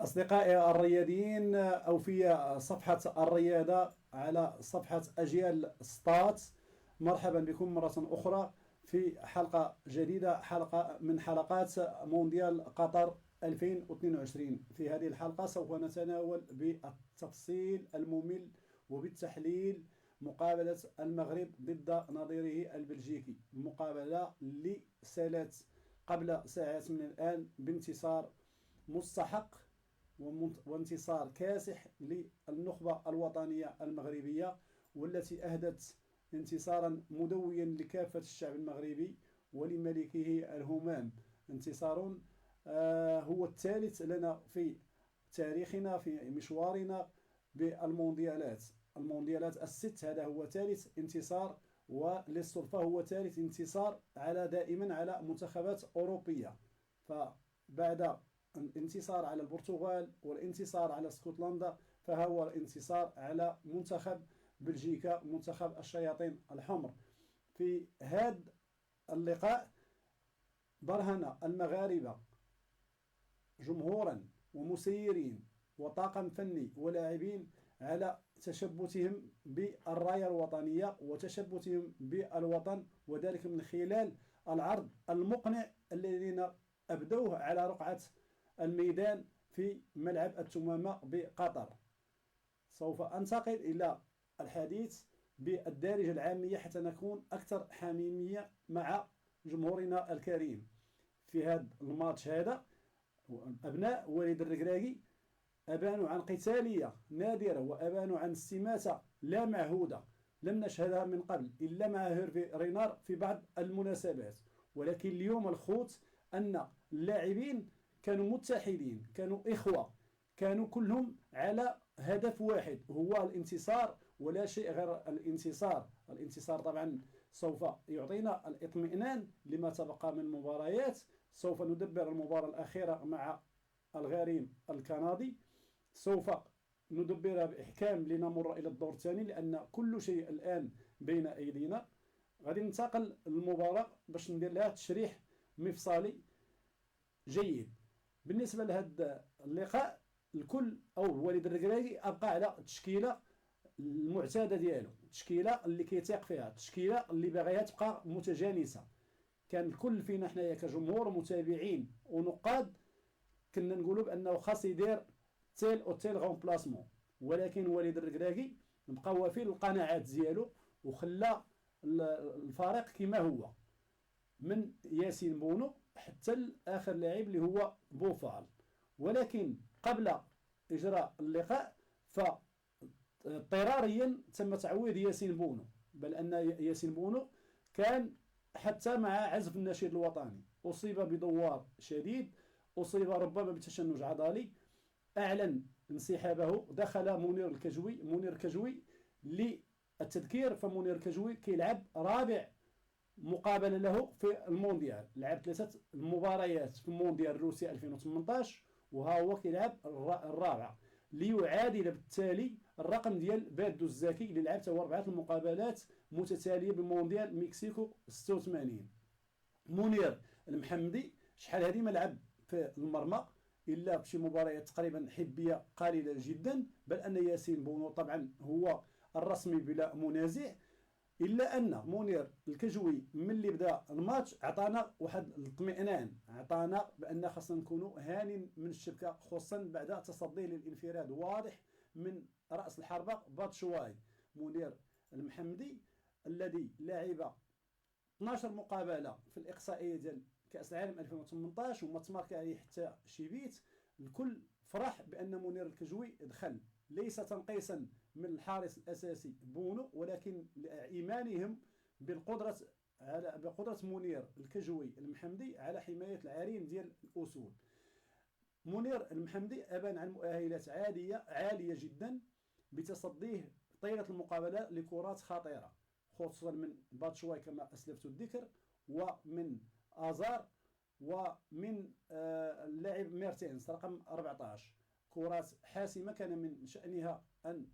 أصدقائي الرياضيين، أو في صفحة الرياضة على صفحة أجيال ستات، مرحبا بكم مرة أخرى في حلقة جديدة، حلقة من حلقات مونديال قطر 2022. في هذه الحلقة سوف نتناول بالتفصيل الممل وبالتحليل مقابلة المغرب ضد نظيره البلجيكي، مقابلة اللي سالت قبل ساعات من الآن بانتصار مستحق وانتصار كاسح للنخبة الوطنية المغربية، والتي أهدت انتصارا مدويا لكافة الشعب المغربي ولملكه الهمام. انتصار هو الثالث لنا في تاريخنا، في مشوارنا بالمونديالات، المونديالات الست. هذا هو ثالث انتصار، وللصدفة هو ثالث انتصار دائما على منتخبات أوروبية. فبعد الانتصار على البرتغال والانتصار على اسكتلندا، فهو الانتصار على منتخب بلجيكا، منتخب الشياطين الحمر. في هذا اللقاء برهن المغاربة جمهورا ومسيرين وطاقم فني ولاعبين على تشبثهم بالراية الوطنية وتشبثهم بالوطن، وذلك من خلال العرض المقنع الذين أبدوه على رقعة الميدان في ملعب التمامة بقطر. سوف أنتقل إلى الحديث بالدارجة العامية حتى نكون أكثر حميمية مع جمهورنا الكريم. في هذا الماتش هذا أبناء وليد الركراكي أبانوا عن قتالية نادرة، وأبانوا عن استماتة لا معهودة لم نشهدها من قبل إلا مع هيرفي رينار في بعض المناسبات. ولكن اليوم الخوت أن اللاعبين كانوا متحدين، كانوا إخوة، كانوا كلهم على هدف واحد، هو الانتصار ولا شيء غير الانتصار. الانتصار طبعا سوف يعطينا الاطمئنان لما تبقى من مباريات. سوف ندبر المباراة الأخيرة مع الغريم الكندي، سوف ندبرها بإحكام لنمر إلى الدور الثاني، لأن كل شيء الآن بين أيدينا. غادي ننتقل للمباراة باش ندير لها تشريح مفصلي جيد. بالنسبة لهذا اللقاء، الكل أو وليد الركراكي أبقى على التشكيلة المعتادة ديالو، التشكيلة اللي كيتيق فيها، التشكيلة اللي باغيها تبقى متجانسة. كان الكل فينا حنايا كجمهور ومتابعين ونقاد كنا نقولوا بأنه خاص يدير تيل او تيل غومبلاسمون، ولكن وليد الركراكي بقى وفي القناعات ديالو وخلى الفريق كما هو، من ياسين بونو حتى اخر لاعب اللي هو بوفال. ولكن قبل اجراء اللقاء فاضطراريا تم تعويض ياسين بونو، بل ان ياسين بونو كان حتى مع عزف النشيد الوطني اصيب بدوار شديد، اصيب ربما بتشنج عضلي، اعلن انسحابه. دخل منير الكجوي للتذكير، فمنير الكجوي كيلعب رابع مقابله له في المونديال، لعب 3 مباريات في المونديال روسيا 2018 وها هو كيلعب الرابعه، ليعادل بالتالي الرقم ديال بادو الزكي اللي لعب هو 4 المقابلات متتاليه بمونديال مكسيكو 86. منير المحمدي شحال هذه ما لعب في المرمى الا بشي مباريات تقريبا حبيه قليله جدا، بل ان ياسين بونو طبعا هو الرسمي بلا منازع. الا ان منير الكجوي ملي بدا الماتش عطانا واحد الاطمئنان، عطانا بان خاصنا نكونوا هانين من الشبكه، خصوصا بعد تصديه للانفراد واضح من راس الحربه باتشواي. منير المحمدي الذي لعب 12 مقابله في الاقصائيه ديال كاس العالم 2018 وما تمارك عليه حتى شي بيت، الكل فرح بان منير الكجوي دخل، ليس تنقيصا من الحارس الاساسي بونو، ولكن لايمانهم بقدره منير الكجوي المحمدي على حمايه العرين ديال الاسود. منير المحمدي ابان عن مؤهلات عاليه جدا بتصديه طيله المقابله لكرات خطيره، خصوصا من باتشواي كما اسلفت الذكر، ومن ازار، ومن اللاعب ميرتينز رقم 14. كرات حاسمه كان من شانها ان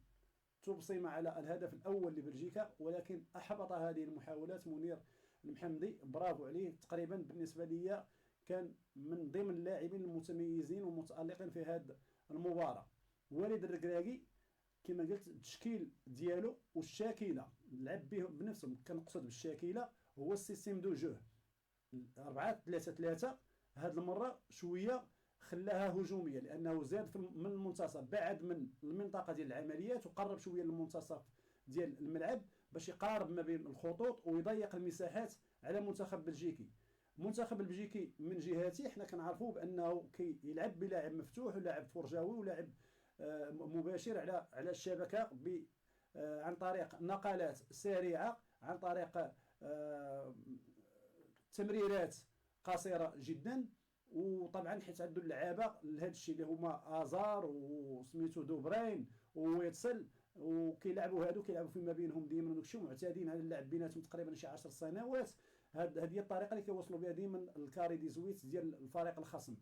تبصم على الهدف الاول لبلجيكا، ولكن احبط هذه المحاولات منير المحمدي. برافو عليه، تقريبا بالنسبه لي كان من ضمن اللاعبين المتميزين والمتألقين في هذه المباراة. وليد الركراكي كما قلت التشكيل ديالو والشاكله لعب به بنفسه، كنقصد بالشاكله هو السيستيم دو جو 4-3-3. هذه المره شويه خلاها هجوميه لانه زاد من المنتصف، بعد من المنطقه ديال العمليات وقرب شويه للمنتصف ديال الملعب باش يقارب ما بين الخطوط ويضيق المساحات على منتخب بلجيكي. المنتخب البلجيكي من جهته حنا كنعرفوه بانه كيلعب بلاعب مفتوح ولاعب فرجاوي ولاعب مباشر على الشبكه عن طريق نقلات سريعه، عن طريق تمريرات قصيره جدا. وطبعا حيت عنده اللعابه لهذا الشيء اللي هما ازار وسميتو دوبرين ويتسل، وكيلعبوا هادو كيلعبوا فيما بينهم ديما وداكشي، معتادين على اللعب بيناتهم تقريبا شي 10 سنوات. هذه هي الطريقه اللي كيوصلوا بها ديما الكاري دي زويت ديال الفريق الخصم.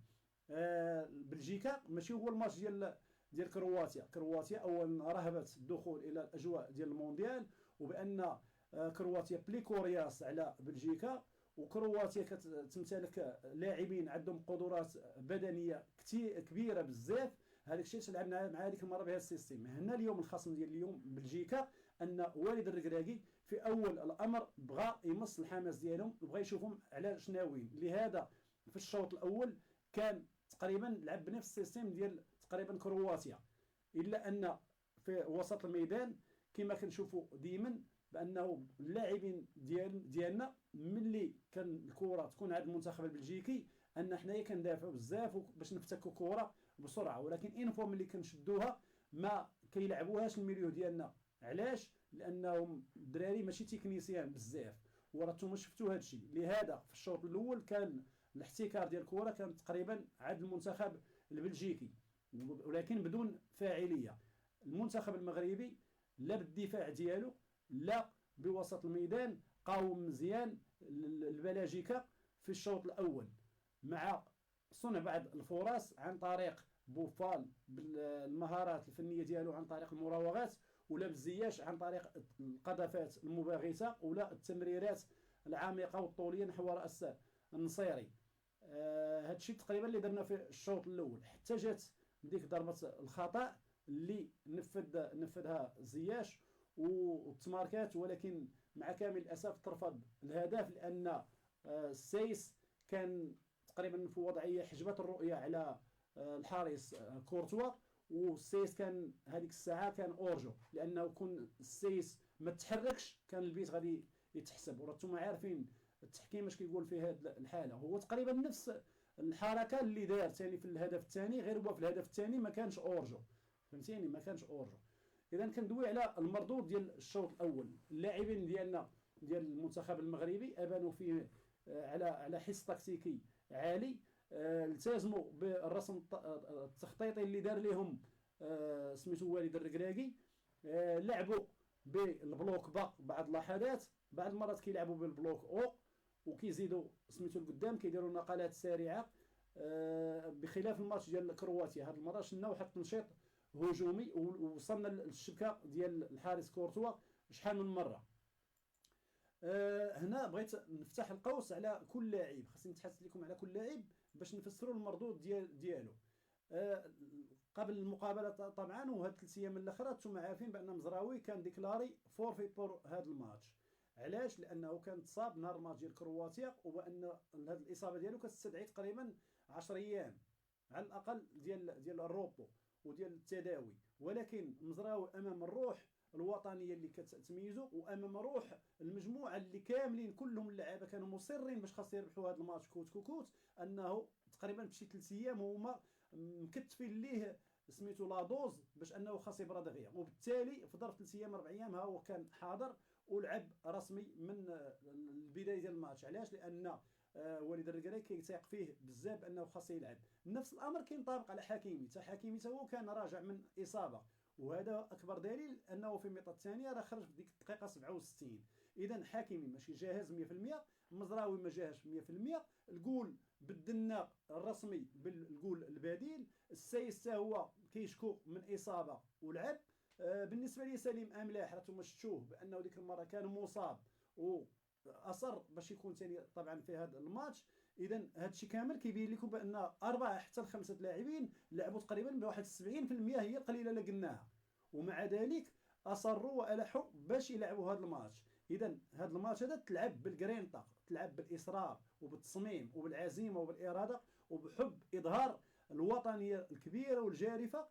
بلجيكا ماشي هو الماتش ديال كرواتيا اولا رهبت الدخول الى الاجواء ديال المونديال، وبان كرواتيا بلي كورياس على بلجيكا، وكرواتيا كتمتلك لاعبين عندهم قدرات بدنيه كثير كبيره بزاف. هذاك الشيء لعبنا مع هذيك المره بهذا السيستيم. هنا اليوم الخصم ديال اليوم بلجيكا ان والد الركراكي في اول الامر بغى يمص الحماس ديالهم، بغى يشوفهم على شناوين. لهذا في الشوط الاول كان تقريبا لعب بنفس السيستيم ديال تقريبا كرواتيا، الا ان في وسط الميدان كما كنشوفوا ديما بانه اللاعبين ديالنا ملي كان الكره تكون عند المنتخب البلجيكي ان حنايا كندافعوا بزاف باش نفتكوا كره بسرعه، ولكن انفو ملي كنشدوها ما كيلعبوهاش الميليو ديالنا. علاش؟ لانهم الدراري ماشي تكنيسيان بزاف، وراتم شفتوا هذا الشيء. لهذا في الشوط الاول كان الاحتكار ديال الكره كان تقريبا عند المنتخب البلجيكي ولكن بدون فاعليه. المنتخب المغربي لا بالدفاع ديالو لا بوسط الميدان قاوم مزيان البلاجيكا في الشوط الاول، مع صنع بعض الفرص عن طريق بوفال بالمهارات الفنيه ديالو عن طريق المراوغات، ولا بالزياش عن طريق القذفات المباغته ولا التمريرات العميقه والطوليه نحو راس النصيري. هذا الشيء تقريبا اللي درنا في الشوط الاول، حتى جات ديك ضربه الخطا اللي نفذها زياش وتماركات، ولكن مع كامل الاسف ترفض الهدف لان السيس كان تقريبا في وضعيه حجبت الرؤيه على الحارس كورتوا، والسيس كان هذيك الساعه كان اورجو، لانه كون السيس ما تحركش كان البيت غادي يتحسب. ورانتم عارفين التحكيم اش كيقول في هذه الحاله، هو تقريبا نفس الحركه اللي دار ثاني في الهدف الثاني، غير هو في الهدف الثاني ما كانش اورجو، فهمتيني؟ ما كانش اورجو. اذا كندوي على المردود ديال الشوط الاول. اللاعبين ديالنا ديال المنتخب المغربي ابانوا فيه على حس تكتيكي عالي، التزموا بالرسم التخطيطي اللي دار لهم سميتو والد الركراكي، لعبوا بالبلوك با بعض اللحظات، بعض المرات كيلعبوا بالبلوك او وكيزيدوا سميتو القدام كيديروا نقلات سريعه، بخلاف الماتش ديال كرواتيا. هذه المره شفنا واحد التنشيط هجومي ووصلنا للشبكه ديال الحارس كورتوا شحال من مره. هنا بغيت نفتح القوس على كل لاعب، خاصني نتحدث لكم على كل لاعب باش نفسروا المردود ديالو. قبل المقابله طبعا وهاد 3 ايام الاخرى انتم عارفين بان مزراوي كان ديكلاري فورفي بور هذا الماتش. علاش؟ لانه كان تصاب نهار الماتش ديال كرواتيا، وبان هذه الاصابه ديالو كتستدعي تقريبا 10 ايام على الاقل ديال الروبو وديال التداوي. ولكن مزراوي امام الروح الوطنيه اللي كتميزو وامام روح المجموعه اللي كاملين كلهم اللعابه كانوا مصرين باش خاص يربحوا هذا الماتش كوت كوكوت، انه تقريبا بشي 3 ايام هما مكتفين ليه سميتو لا دوز باش انه خاص يبرى دغيا، وبالتالي في ظرف 3 ايام 4 ايام ها هو كان حاضر ولعب رسمي من البدايه ديال الماتش. علاش؟ لان وليد الركراكي كيتيق فيه بزاف انه خاص يلعب. نفس الامر كينطبق على حكيمي، حتى حكيمي هو كان راجع من اصابه، وهذا اكبر دليل انه في الميطه الثانيه راه خرج في ديك الدقيقه 67. اذا حكيمي ماشي جاهز 100%، مزراوي ما جاهز 100%، الجول بدلنا الرسمي بالجول البديل، السيس هو كيشكو من اصابه ولعب. بالنسبه لي سليم املاح راه شفتوه بانه ديك المره كان مصاب واصر باش يكون ثاني طبعا في هذا الماتش. اذا هذا الشيء كامل كيبين لكم بان 4 حتى ل 5 لاعبين لعبوا تقريبا بواحد 70% هي القليله اللي قلناها، ومع ذلك اصروا والحوا باش يلعبوا هذا الماتش. اذا هذا الماتش هذا تلعب بالجرينتا، تلعب بالاصرار وبالتصميم وبالعزيمه وبالاراده وبحب اظهار الوطنيه الكبيره والجارفه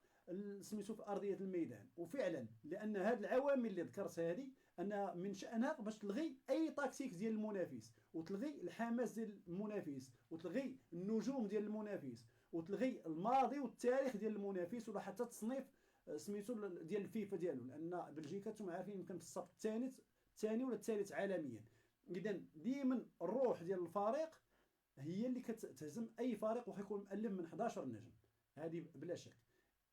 سميتو في ارضيه الميدان. وفعلا لان هذه العوامل اللي ذكرت هذه ان من شانها باش تلغي اي تاكتيك ديال المنافس، وتلغي الحماس ديال المنافس، وتلغي النجوم ديال المنافس، وتلغي الماضي والتاريخ ديال المنافس، ولا حتى التصنيف سميتو ديال الفيفا ديالو، لان بلجيكا انتم عارفين يمكن في الصف الثاني ولا الثالث عالميا. اذا ديما الروح ديال الفريق هي اللي كتهزم اي فريق واخا يكون مؤلف من 11 نجم، هذه بلا شك.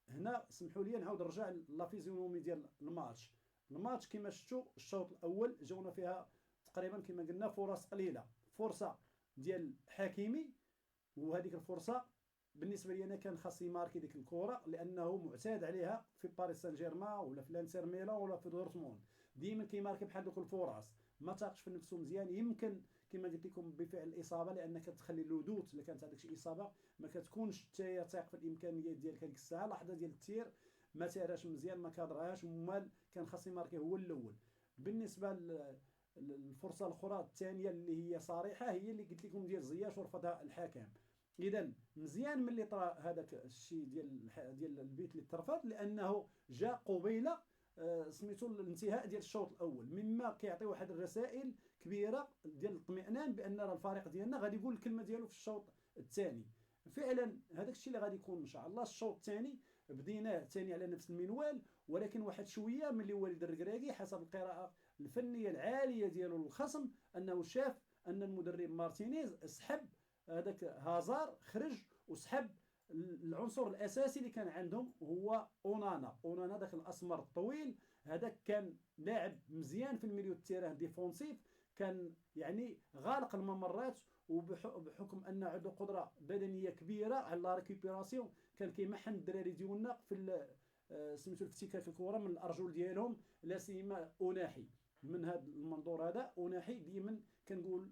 هنا سمحوا لي نعاود نرجع لافيزيونومي ديال الماتش كما شفتوا الشوط الاول جاونا فيها تقريبا كما قلنا فرص قليله، فرصه ديال حكيمي، وهذيك الفرصه بالنسبه لي انا كان خاص يماركي ديك الكره لانه معتاد عليها في باريس سان جيرمان ولا في لانتر ميلان ولا في دورتموند، ديما كيماركي بحال دوك الفرص، ما تاقش في نفسه مزيان. يمكن كما قلت لكم بفعل الاصابه، لانك تخلي اللدود الا كانت عندك شي اصابه ما كتكونش حتى تايق في الامكانيات ديالك هذيك الساعه، لحظه ديال التير ما تاراش مزيان، ما كادراهاش، مال كان خاص يماركي هو الاول. بالنسبه للفرصه الاخرى الثانيه اللي هي صريحه هي اللي قلت لكم ديال زياش ورفضها الحكم. اذا مزيان ملي طرا هذاك الشيء ديال البيت اللي ترفض، لانه جاء قبيله سميتو الانتهاء ديال الشوط الاول، مما كيعطي واحد الرسائل كبيره ديال الاطمئنان بان الفريق ديالنا غادي يقول الكلمه ديالو في الشوط الثاني. فعلا هذاك الشيء اللي غادي يكون ان شاء الله. الشوط الثاني بديناه ثاني على نفس المنوال، ولكن واحد شويه ملي وليد الركراكي حسب القراءه الفنيه العاليه ديالو للخصم انه شاف ان المدرب مارتينيز سحب هذاك هازار، خرج وسحب العنصر الاساسي اللي كان عندهم هو اونانا داك الاسمر الطويل، هذاك كان لاعب مزيان في الميليو التيران ديفونسيف، كان يعني غالق الممرات، وبحكم ان عنده قدره بدنيه كبيره على لا ريكوبيراسيون كان كيمحن الدراري ديالنا في سميتو الافتكاك الكره من الارجل ديالهم، لا سيما اوناحي. من هذا المنظور هذا اوناحي ديما كنقول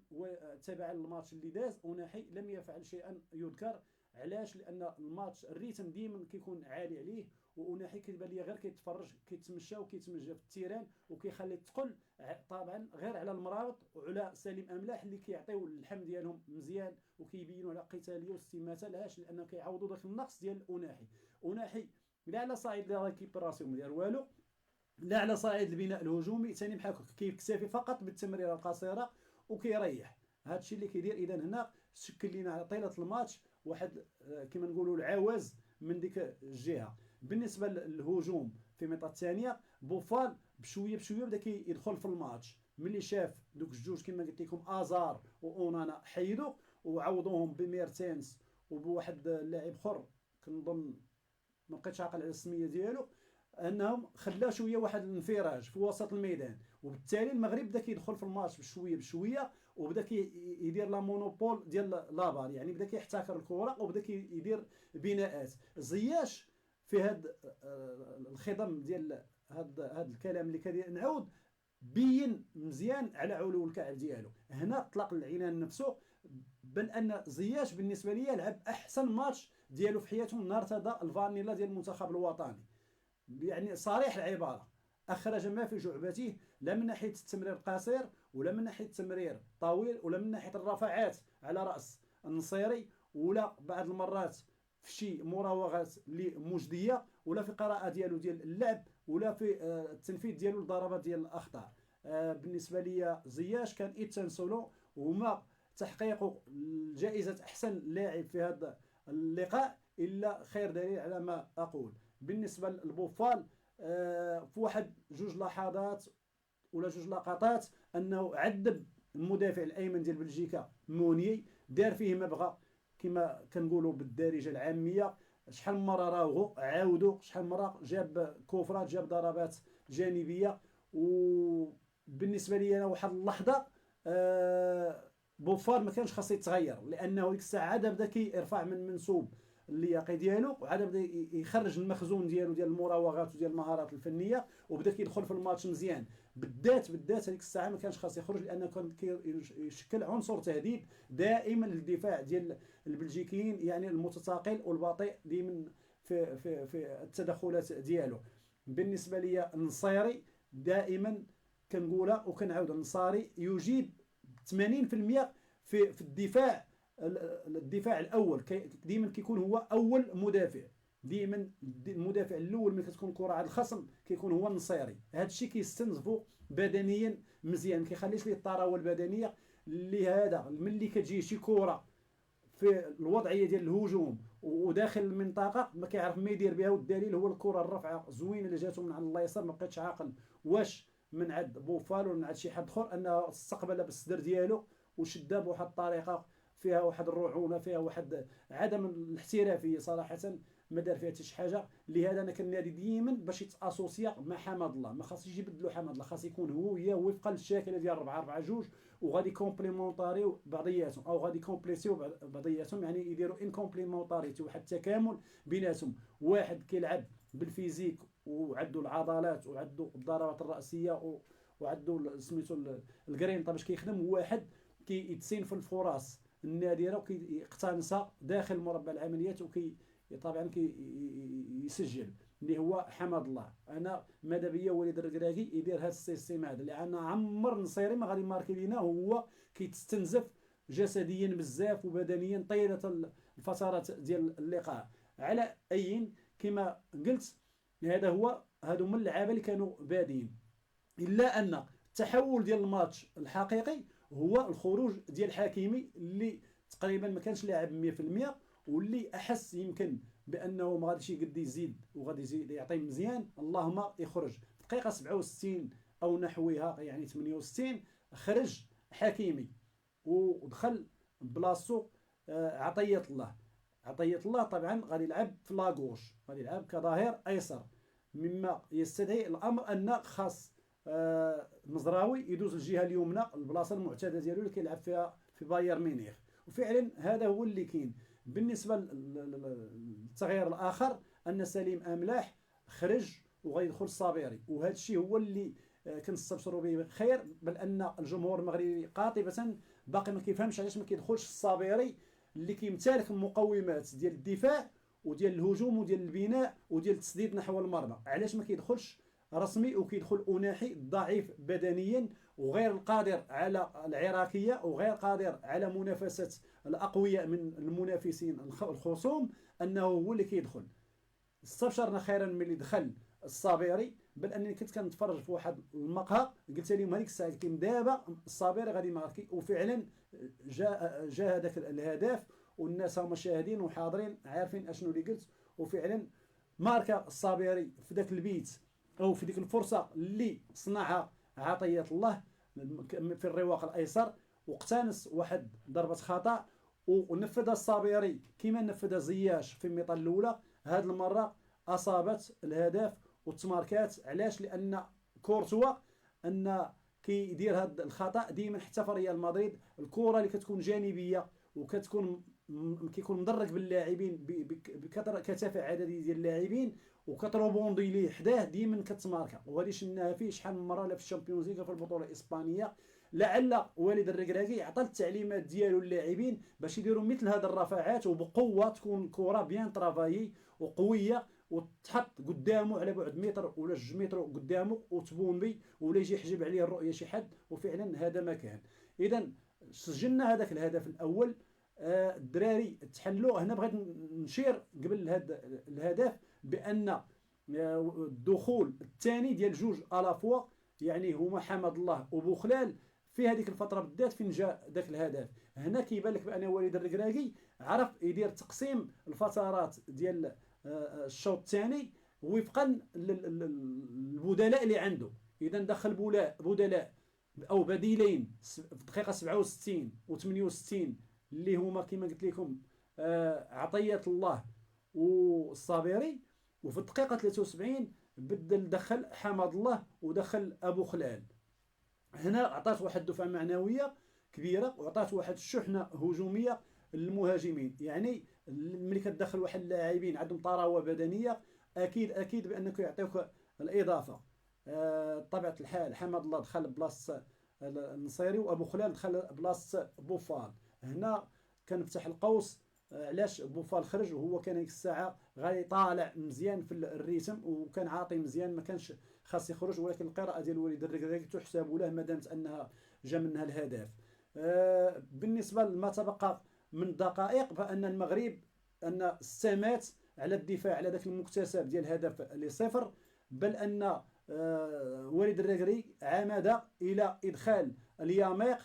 تابع الماتش اللي داز، اوناحي لم يفعل شيئا يذكر. علاش؟ لان الماتش الريتم ديما كيكون عالي عليه، واوناحي كيبان لي غير كيتفرج كيتمشى وكيتمشى في التيران، وكيخلي الثقل طبعا غير على المرابط وعلى سليم املاح اللي كيعطيو اللحم ديالهم مزيان وكيبينوا على قتاليه واستماته. علاش؟ لانه كيعوضوا داك النقص ديال اوناحي لا على صعيد لا ريكيبراسيون ديال والو، لا على صعيد البناء الهجومي ثاني بحال كيكتفي فقط بالتمريره القصيره وكيريح. هذا الشيء اللي كيدير اذا هنا شكل لنا على طيله الماتش واحد كما نقولوا العواز من ديك الجهه. بالنسبه للهجوم في الميطه الثانيه بوفال بشويه بدا كيدخل في الماتش، ملي شاف دوك الجوج كما قلت لكم ازار واونانا حيدوا وعوضوهم بميرتينس وبواحد اللاعب اخر كنظن ما بقيتش عاقل على السميه ديالو، انهم خلاو شويه واحد الانفراج في وسط الميدان، وبالتالي المغرب بدا كيدخل في الماتش بشويه وبدا يدير لا مونوبول ديال لابال، يعني بدا كيحتكر الكره وبدا كيدير بناءات. زياش في هذا الخضم ديال هذا الكلام اللي كدير نعاود بين مزيان على علو الكعب ديالو. هنا اطلق العنان نفسه، بل ان زياش بالنسبه لي لعب احسن ماتش ديالو في حياته من نهار ارتدى الفانيلا ديال المنتخب الوطني، يعني صريح العباره، اخرج ما في جعبته، لا من ناحيه التمرير القصير ولا من ناحيه التمرير طويل ولا من ناحيه الرفعات على راس النصيري، ولا بعض المرات في شي مراوغات اللي مجديه، ولا في قراءه ديالو ديال اللعب، ولا في التنفيذ ديالو للضربات ديال الاخطاء. بالنسبه لي زياش كان ايتان سولو، وما تحقيق جائزه احسن لاعب في هذا اللقاء الا خير دليل على ما اقول. بالنسبه للبوفال في واحد جوج لحظات ولا جوج لقطات انه عذب المدافع الايمن ديال بلجيكا موني، دار فيه ما بغى كما كنقولوا بالدارجه العاميه، شحال من مره راوغو عاودوا، شحال من مره جاب كوفرات، جاب ضربات جانبيه. وبالنسبه لي انا واحد اللحظه بوفال ما كانش خاص يتغير، لانه ديك الساعه عاد بدا كيرفع من منسوب اللياقي ديالو، وعاد بدا يخرج المخزون ديالو ديال المراوغات وديال المهارات الفنيه، وبدا كيدخل في الماتش مزيان. بالذات هذيك الساعه ما كانش خاص يخرج، لانه كان يشكل عنصر تهديد دائما للدفاع ديال البلجيكيين، يعني المتساقل والبطيء ديما في التدخلات ديالو. بالنسبه لي النصيري دائما كنقولها وكنعاود، النصاري يجيد 80% في الدفاع الاول، ديما كيكون هو اول مدافع. ديما المدافع الاول ملي كتكون كره على الخصم كيكون هو النصيري. هذا الشيء كيستنزفو بدنيا مزيان، ما كيخليش ليه الطراوه البدنيه. لهذا ملي كتجي شي كره في الوضعيه ديال الهجوم وداخل المنطقه ما كيعرف ما يدير بها، والدليل هو الكره الرفعه زوينه اللي جاتو من عند الله يسار، ما بقيتش عاقل واش من عند بوفال ولا من عند شي حد اخر، انه استقبلها بالصدر ديالو وشدها بواحد الطريقه فيها واحد الرعونه، فيها واحد عدم الاحترافيه صراحه، ما دار فيها حتى شي حاجه. لهذا انا كنادي ديما باش يتاسوسيا مع حماد الله، ما خاصش يبدلوا حماد الله، خاص يكون هو وياه وفقا للشاكله ديال 4-4-2، وغادي كومبليمونطاريو بعضياتهم او غادي كومبليسيو بعضياتهم، يعني يديروا ان كومبليمونطاريتي، واحد التكامل بيناتهم. واحد كيلعب بالفيزيك وعنده العضلات وعنده الضربات الراسيه وعنده سميتو الكرينطا باش كيخدم، واحد كيتسين في الفرص النادره وكيقتنصها داخل مربع العمليات طبعا يسجل، اللي هو حماد الله. انا ماذا بيا وليد الركراكي يدير هذا السيستيم هذا، لان عمر نصيري ما غادي ماركي لينا، هو كيتستنزف جسديا بزاف وبدنيا طيله الفترات ديال اللقاء. على اي كما قلت هادو من اللعابه اللي كانوا بادين، الا ان التحول ديال الماتش الحقيقي هو الخروج ديال حكيمي، اللي تقريبا ما كانش لاعب 100%، واللي احس يمكن بانه ما غاديش يقد يزيد وغادي يزيد يعطي مزيان، اللهم يخرج في دقيقه 67 او نحوها، يعني 68 خرج حكيمي ودخل بلاصتو عطيه الله. عطيه الله طبعا غادي يلعب في لاغوش، غادي يلعب كظهير ايسر، مما يستدعي الامر ان خاص مزراوي يدوز الجهه اليمنى، البلاصه المعتاده ديالو اللي كيلعب فيها في بايرن ميونخ. وفعلا هذا هو اللي كاين. بالنسبه للتغيير الاخر ان سليم املاح خرج وغيدخل الصابيري، وهذا الشيء هو اللي كنستبشروا به خير، بل ان الجمهور المغربي قاطبه باقي ما كيفهمش علاش ما كيدخلش الصابيري اللي كيمتلك المقومات ديال الدفاع وديال الهجوم وديال البناء وديال التسديد نحو المرمى. علاش ما كيدخلش رسمي وكيدخل اناحي ضعيف بدنيا وغير القادر على العراكيه وغير قادر على منافسه الاقوياء من المنافسين الخصوم، انه هو اللي كيدخل. استبشرنا خيرا ملي دخل الصابيري، بل انني كنت كنتفرج في واحد المقهى قلت لهم هذيك الساعه، قلت لهم دابا الصابيري غادي ماركي، وفعلا جاء هذاك الهدف، والناس هما شاهدين وحاضرين عارفين اشنو اللي قلت، وفعلا ماركا الصابيري في ذاك البيت او في ديك الفرصه اللي صنعها عطيه الله في الرواق الايسر، واقتنص واحد ضربه خطا ونفذها الصابيري كما نفذها زياش في الميطه الاولى. هذه المره اصابت الهدف وتماركات. علاش؟ لان كورتوا ان كيدير هذا الخطا ديما حتى في ريال مدريد، الكره اللي كتكون جانبيه وكتكون كيكون مدرك باللاعبين كثافه عدديه ديال اللاعبين وكتروبوندي ليه حداه ديما كتماركا، وهذه شفناها فيه شحال من مره لا في الشامبيونز ليغ في البطوله الاسبانيه. لعل والد الركراكي عطى التعليمات ديالو للاعبين باش يديروا مثل هذه الرفعات وبقوه، تكون الكره بيان طرافايي وقويه وتحط قدامه على بعد متر ولا 2 متر قدامه وتبومبي ولا يجي يحجب عليه الرؤيه شي حد، وفعلا هذا ما كان. اذا سجلنا هذاك الهدف الاول. الدراري تحلوا. هنا بغيت نشير قبل هذا الهدف بان الدخول الثاني ديال جوج الافوا، يعني هما حمد الله وبوخلال، في هذيك الفتره بالذات فين جاء ذاك الهدف. هنا كيبان لك بان وليد الركراكي عرف يدير تقسيم الفترات ديال الشوط الثاني وفقا للبدلاء اللي عنده. اذا دخل بدلاء او بديلين في الدقيقه 67 و68 اللي هما كما قلت لكم عطيه الله والصابري، وفي الدقيقه 73 بدل دخل حمد الله ودخل ابو خلال. هنا عطات واحد الدفعه معنويه كبيره وعطات واحد الشحنه هجوميه للمهاجمين. يعني ملي كتدخل واحد اللاعبين عندهم طراوه بدنيه اكيد بانك يعطيوك الاضافه. طبيعة الحال حمد الله دخل بلاصة النصيري، وأبو خلال دخل بلاصة بوفال. هنا كنفتح القوس علاش بوفال خرج، وهو كان ديك الساعة غادي طالع مزيان في الريتم وكان عاطي مزيان، ما كانش خاص يخرج، ولكن القراءة ديال وليد الركراكي تحسب له ما دامت أنها جا منها الهدف. بالنسبة لما تبقى من دقائق، فأن المغرب أن استمات على الدفاع على ذاك المكتسب ديال الهدف لصفر، بل أن وليد الركراكي عمد إلى إدخال الياميق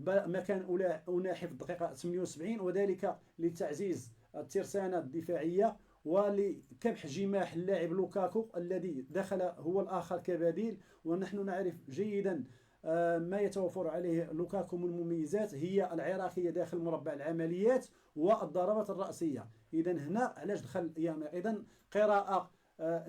مكان أناحي في الدقيقة 78، وذلك لتعزيز الترسانة الدفاعية ولكبح جماح اللاعب لوكاكو الذي دخل هو الآخر كبديل. ونحن نعرف جيدا ما يتوفر عليه لوكاكو من مميزات، هي العراقية داخل مربع العمليات والضربات الرأسية. إذا هنا علاش دخل ياميق. إذا قراءة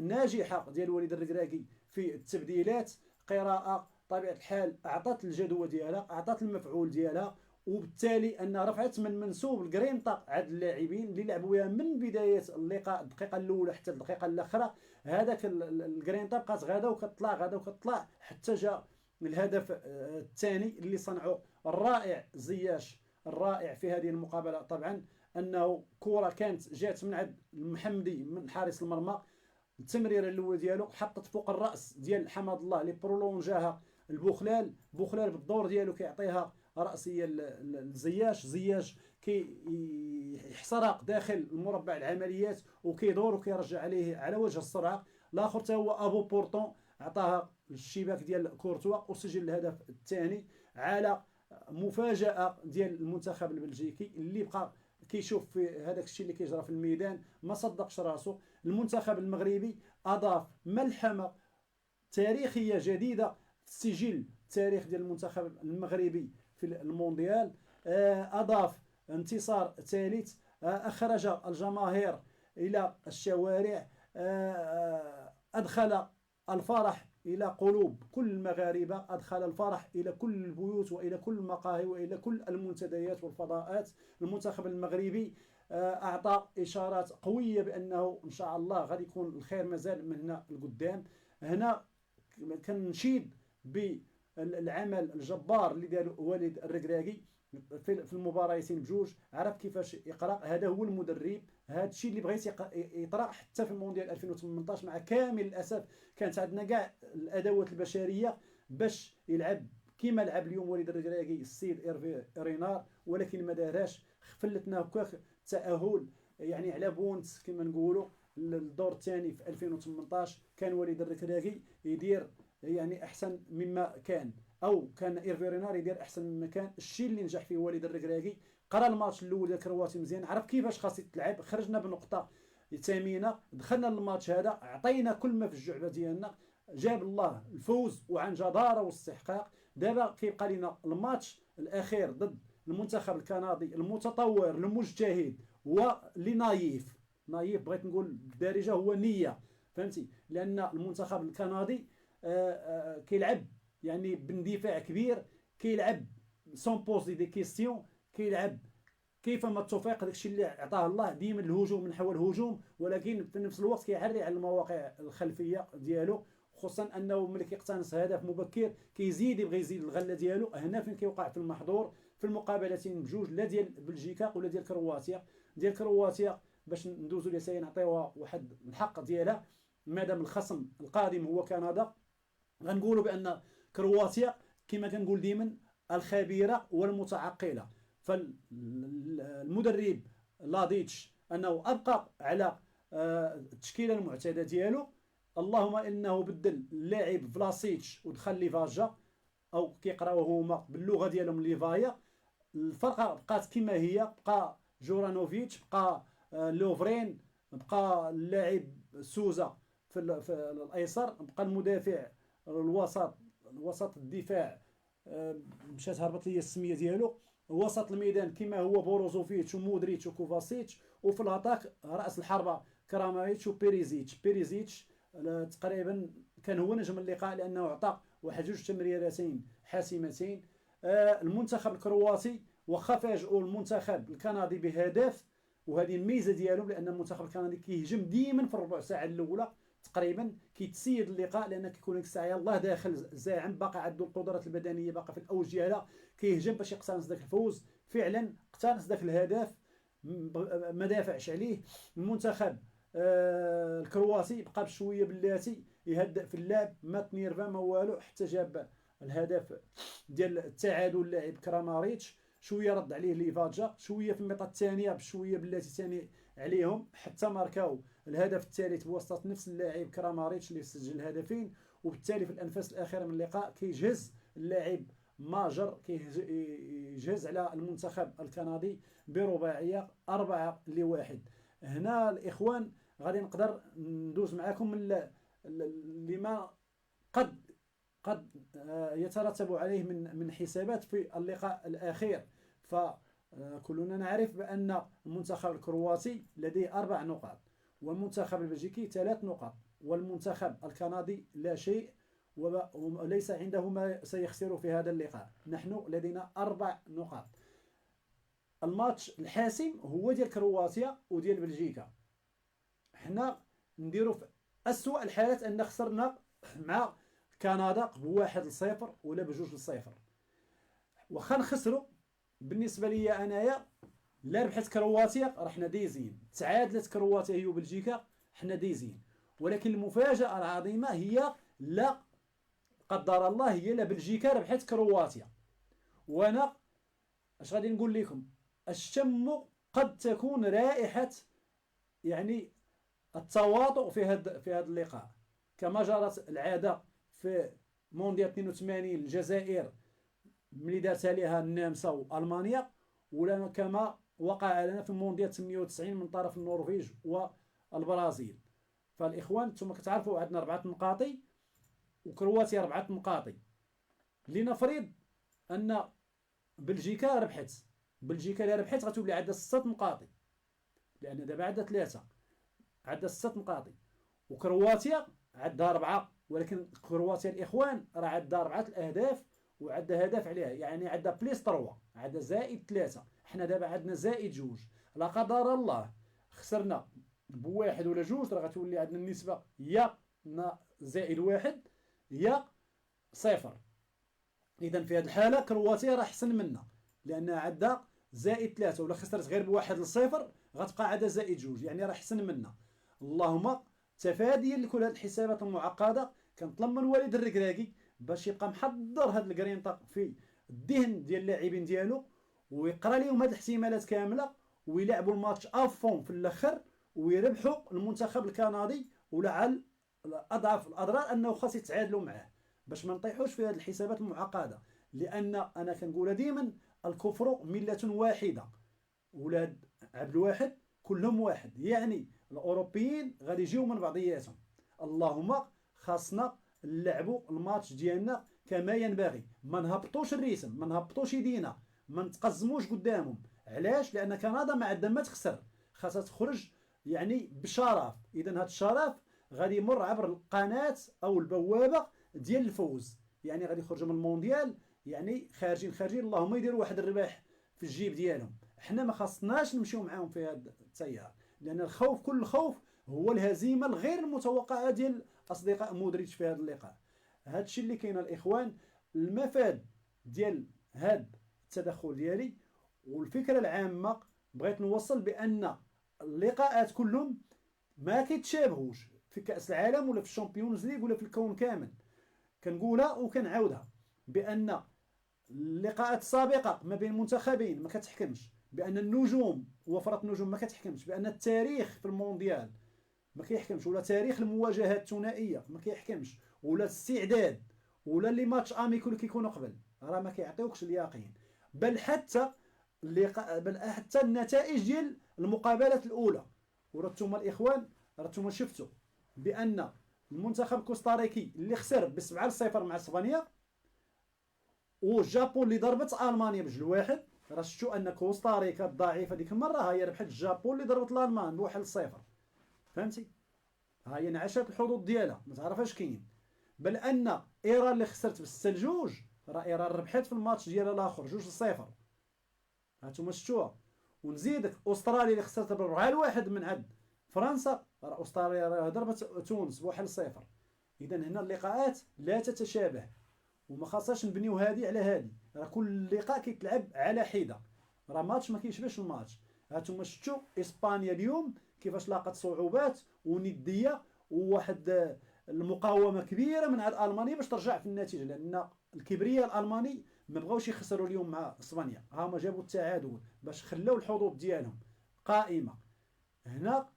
ناجحة ديال وليد الركراكي في التبديلات، قراءة طبيعة الحال أعطت الجدوى ديالها، أعطت المفعول ديالها، وبالتالي أن رفعت من منسوب الجرينتا عند اللاعبين اللي لعبوا بها من بداية اللقاء الدقيقة الأولى حتى الدقيقة الأخرى. هذاك الجرينتا بقات غادا وكتطلع حتى جاء الهدف الثاني اللي صنعه الرائع زياش، الرائع في هذه المقابلة. طبعا أنه كرة كانت جات من عند المحمدي من حارس المرمى، التمريره الاولى ديالو حطت فوق الراس ديال حمد الله اللي برولونجاها البوخلال، بوخلال بالدور ديالو كيعطيها راسيه لزياش كي يحصرق داخل المربع العمليات وكيدور وكيرجع عليه على وجه السرعه. الاخر حتى هو ابو بورطون عطاها للشباك ديال كورتوا وسجل الهدف الثاني على مفاجاه ديال المنتخب البلجيكي اللي بقى كيشوف في هذاك الشيء اللي كيجرى في الميدان ما صدقش راسو. المنتخب المغربي اضاف ملحمه تاريخيه جديده في السجل التاريخ ديال المنتخب المغربي في المونديال، اضاف انتصار ثالث، اخرج الجماهير الى الشوارع، ادخل الفرح الى قلوب كل المغاربه، ادخل الفرح الى كل البيوت والى كل المقاهي والى كل المنتديات والفضاءات. المنتخب المغربي اعطى اشارات قويه بانه ان شاء الله غادي يكون الخير مازال من هنا لقدام. هنا كنشيد بالعمل الجبار اللي دار وليد الركراكي في المباراتين بجوج، عرف كيفاش يقرا، هذا هو المدرب، هذا الشيء اللي بغيت يطرا حتى في المونديال 2018. مع كامل الاسف كانت عندنا كاع الادوات البشريه باش يلعب كما لعب اليوم وليد الركراكي السيد إيرفي رينار، ولكن ما دارهاش، خفلتنا هكاك التاهل يعني على بونت كما نقولوا الدور الثاني في 2018. كان وليد الركراكي يدير يعني احسن مما كان، او كان إيرفي رينار يدير احسن مما كان. الشيء اللي نجح فيه وليد الركراكي قرا الماتش الاول ديال كرواتي مزيان، عرف كيفاش خاص يتلعب، خرجنا بنقطه ثمينه، دخلنا للماتش هذا عطينا كل ما في الجعبه ديالنا، جاب الله الفوز وعن جداره واستحقاق. دابا كيبقى لنا الماتش الاخير ضد المنتخب الكندي المتطور المجتهد واللي نايف بغيت نقول بالدارجه هو نيه، فهمتي، لان المنتخب الكندي كيلعب يعني باندفاع كبير، كيلعب سون بوزي دي كيستيون، كيلعب كيفما التوفيق داكشي اللي عطاه الله، ديما الهجوم من حول الهجوم، ولكن في نفس الوقت كيعري على المواقع الخلفيه ديالو، خصوصا انه ملي كيقتنص هدف مبكر كيزيد يبغي يزيد الغله ديالو. هنا فين كيوقع في المحظور في المقابلتين بجوج، لا ديال بلجيكا ولا ديال كرواتيا. ديال كرواتيا باش ندوزو ليساي نعطيوها واحد الحق ديالها، مادام الخصم القادم هو كندا، غنقولوا بان كرواتيا كما كنقول ديما الخبيره والمتعقله. فالمدرب لاديتش انه ابقى على التشكيله المعتاده ديالو، اللهم انه بدل اللاعب فلاسيتش ودخل ليفاجا او كيقراوه هما باللغه ديالهم ليفايا. الفرقه بقات كما هي، بقى جورانوفيتش، بقى لوفرين، بقى اللاعب سوزا في الايسر، بقى المدافع الوسط الدفاع مشات هربت لي السميه ديالو، وسط الميدان كما هو بوروزوفيتش ومودريتش وكوفاسيتش، وفي الاتاك راس الحربه كرامايتش وبيريزيتش تقريبا كان هو نجم اللقاء لانه اعطى واحد جوج تمريرتين حاسمتين. المنتخب الكرواتي واخا فاجئوا المنتخب الكندي بهدف، وهذه الميزه ديالو لان المنتخب الكندي كيهجم ديما في الربع ساعه الاولى، تقريبا كيتسيد اللقاء، لان كيكون ديك الساعه يلاه داخل زاعم، باقي عنده القدرات البدنيه باقي في الاوج ديالها، كيهجم باش يقتنص داك الفوز. فعلا اقتنص داك الهدف، ما دافعش عليه. المنتخب الكرواتي بقى بشويه بلاتي يهدأ في اللعب، ما تنيرفا ما والو، حتى جاب الهدف ديال التعادل اللاعب كراماريتش. شويه رد عليه ليفاجا، شويه في الميطه الثانيه بشويه بلاتي ثاني عليهم، حتى ماركاو الهدف الثالث بواسطه نفس اللاعب كراماريتش اللي سجل الهدفين. وبالتالي في الانفاس الاخيره من اللقاء كيجهز اللاعب ماجر، كيجهز على المنتخب الكندي برباعيه 4-1. هنا الاخوان غادي نقدر ندوز معكم لما قد يترتب عليه من حسابات في اللقاء الأخير. فكلنا نعرف بأن المنتخب الكرواتي لديه 4 نقاط، والمنتخب البلجيكي 3 نقاط، والمنتخب الكندي لا شيء، وليس عنده ما سيخسر في هذا اللقاء. نحن لدينا 4 نقاط. الماتش الحاسم هو ديال كرواتيا وديال بلجيكا. حنا نديرو في أسوأ الحالات أن خسرنا مع كندا ب1-0 ولا ب2-0. واخا نخسروا بالنسبه لي انايا، لا ربحت كرواتيا راه حنا دايزين، تعادلت كرواتيا هي وبلجيكا حنا دايزين. ولكن المفاجاه العظيمه هي لا قدر الله هي لا بلجيكا ربحت كرواتيا. وانا اش غادي نقول لكم، الشم قد تكون رائحه يعني التواطؤ في هذا اللقاء، كما جرت العاده في مونديال 82 الجزائر ملي دارتها ليها النمسا والمانيا، ولا كما وقع لنا في مونديال 98 من طرف النرويج والبرازيل. فالاخوان انتم كتعرفوا عندنا 4 نقاطي وكرواتيا 4 نقاطي. لنفرض ان بلجيكا ربحت، بلجيكا اللي ربحت غتولي عندها 6 نقاطي، لان دابا عندها 3، عندها 6 نقاطي. وكرواتيا عندها 4، ولكن كرواتيا الاخوان راه عندها 4 الاهداف وعندها هدف عليها، يعني عندها بليس 3، عندها زائد 3. حنا دابا عندنا زائد 2. لا قدر الله خسرنا ب1 ولا 2 راه غتولي عندنا النسبه يا زائد 1 يا 0. اذا في هذه الحاله كرواتيا راه احسن منا، لان عندها زائد 3، ولا خسرت غير ب1-0 غتبقى عندها زائد 2، يعني راه احسن منا. اللهم تفاديا لكل هذه الحسابات المعقده، كنطلب من الوالد الركراكي باش يبقى محضر هذا الكرينطا في الذهن ديال اللاعبين ديالو، ويقرا لهم هذه الاحتمالات كامله، ويلعبوا الماتش افون في الاخر ويربحوا المنتخب الكندي، ولعل اضعف الاضرار انه خاص يتعادلوا معاه باش ما نطيحوش في هذه الحسابات المعقده. لان انا كنقولها ديما، الكفر مله واحده، ولاد عبد الواحد كلهم واحد، يعني الاوروبيين غادي يجيو من بعضياتهم. اللهم خاصنا نلعبوا الماتش ديالنا كما ينبغي، ما نهبطوش الريتم، ما نهبطوش يدينا، ما نتقزموش قدامهم. علاش؟ لان كندا ما عندها ما تخسر، خاصها تخرج يعني بشرف. اذا هذا الشرف غادي يمر عبر القناه او البوابه ديال الفوز، يعني غادي يخرجوا من المونديال يعني خارجين. اللهم يديروا واحد الرباح في الجيب ديالهم. احنا ما خاصناش نمشيو معاهم في هذا التيار، لان الخوف كل الخوف هو الهزيمه الغير المتوقعه ديال اصدقاء مودريتش في هذا اللقاء. هذا الشيء اللي كاين الاخوان، المفاد ديال هذا التدخل ديالي والفكره العامه بغيت نوصل بان اللقاءات كلهم ما كيتشابهوش في كاس العالم ولا في الشامبيونز ليغ ولا في الكون كامل. كنقولها وكنعاودها بان اللقاءات السابقه ما بين المنتخبين ما كتحكمش، بان النجوم وفرة النجوم ما كتحكمش، بان التاريخ في المونديال ما كيحكمش، ولا تاريخ المواجهات الثنائيه ما كيحكمش، ولا الاستعداد ولا لي ماتش اميكو اللي كيكونوا قبل راه ما كيعطيوكش اليقين. بل حتى النتائج ديال المقابلات الاولى، ورتم الاخوان رتم شفتوا بان المنتخب الكوستاريكي اللي خسر ب7-0 مع اسبانيا، والجابون اللي ضربت المانيا ب1، راه شفتوا ان كوستاريكا الضعيفه ديك المره هي ربحت الجابون اللي ضربت الالمان ب1-0. فهمتي؟ ها هي انعشت الحظوظ ديالها ما تعرفاش كاين. بل ان ايران اللي خسرت ب6-2 راه ايران ربحت في الماتش ديالها الاخر 2-0. هانتوما شفتوها. ونزيدك استراليا اللي خسرت ب4-1 من عند فرنسا، أستراليا ضربت تونس ب1-0. إذا هنا اللقاءات لا تتشابه، وما خاصناش نبنيو هذه على هذه، راه كل لقاء كيتلعب على حده، راه ماتش ما كيشبهش الماتش. هانتوما شفتوا اسبانيا اليوم كيفاش لاقت صعوبات ونديه وواحد المقاومه كبيره من عند المانيا باش ترجع في النتيجه، لان الكبرياء الالماني ما بغاوش يخسروا اليوم مع اسبانيا، هما جابوا التعادل باش خلاو الحظوظ ديالهم قائمه. هنا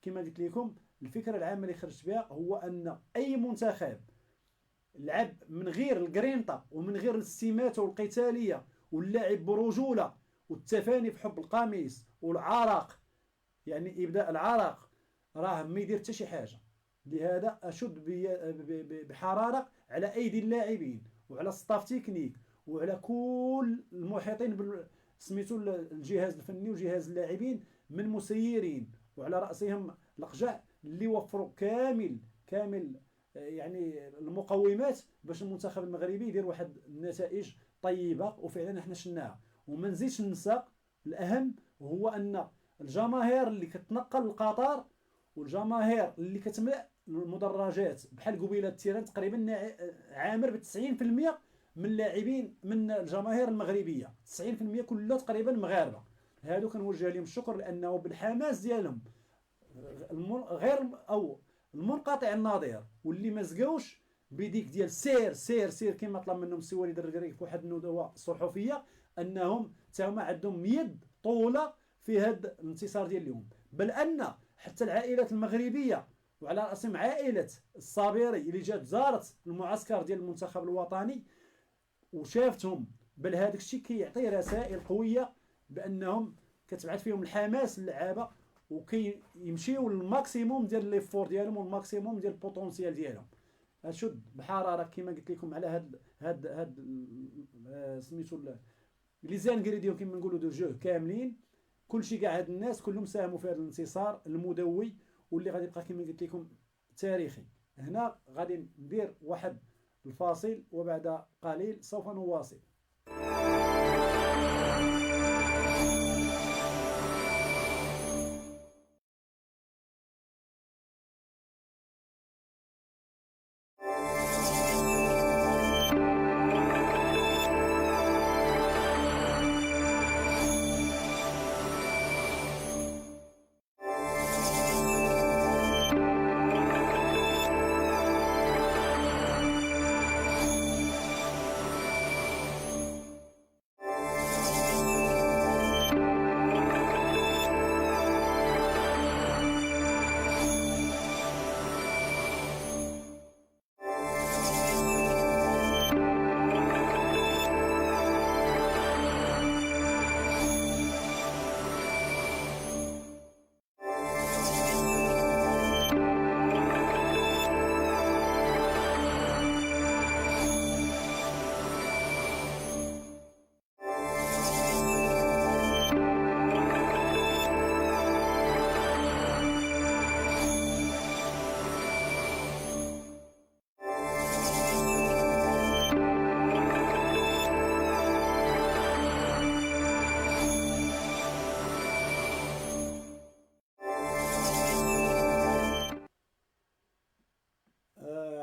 كما قلت لكم الفكره العامه اللي خرجت بها هو ان اي منتخب لعب من غير الجرينتا ومن غير السمات والقتاليه واللعب برجوله والتفاني في حب القميص والعرق، يعني ابداء العرق، راه ما يدير حتى شي حاجه. لهذا اشد بحراره على ايدي اللاعبين وعلى الستاف تكنيك وعلى كل المحيطين سميتو الجهاز الفني وجهاز اللاعبين من مسيرين، وعلى راسهم القجع اللي وفروا كامل يعني المقومات باش المنتخب المغربي يدير واحد النتائج طيبه، وفعلا احنا شفناها. وما نزيدش ننسى الاهم هو ان الجماهير اللي كتنقل لقطر والجماهير اللي كتملأ المدرجات بحال قبيله التيران تقريبا عامر ب 90% من اللاعبين من الجماهير المغربيه، 90% كلها تقريبا مغاربه. هادو كنوجه لهم الشكر لانه بالحماس ديالهم غير او المنقطع النظير، واللي ما زقاوش بديك ديال سير سير سير كما طلب منهم السي وليد الركراكي في واحد الندوه صحفيه، انهم تاهما عندهم يد طوله في هذا الانتصار ديال اليوم. بل ان حتى العائلات المغربيه وعلى راسهم عائله الصابري اللي جات زارت المعسكر ديال المنتخب الوطني وشافتهم، بل هذاك الشيء كيعطي رسائل قويه بانهم كتبعث فيهم الحماس للعابه وكيمشيو للماكسيموم ديال ليفور ديالهم والماكسيموم ديال البوتونسيال ديالهم. اشد بحراره كما قلت لكم على هاد سميتو لي زانغريديون كما نقولوا دو جو كاملين، كلشي كاع هاد الناس كلهم ساهموا في هذا الانتصار المدوي واللي غادي يبقى كما قلت لكم تاريخي. هنا غادي ندير واحد الفاصل وبعد قليل سوف نواصل.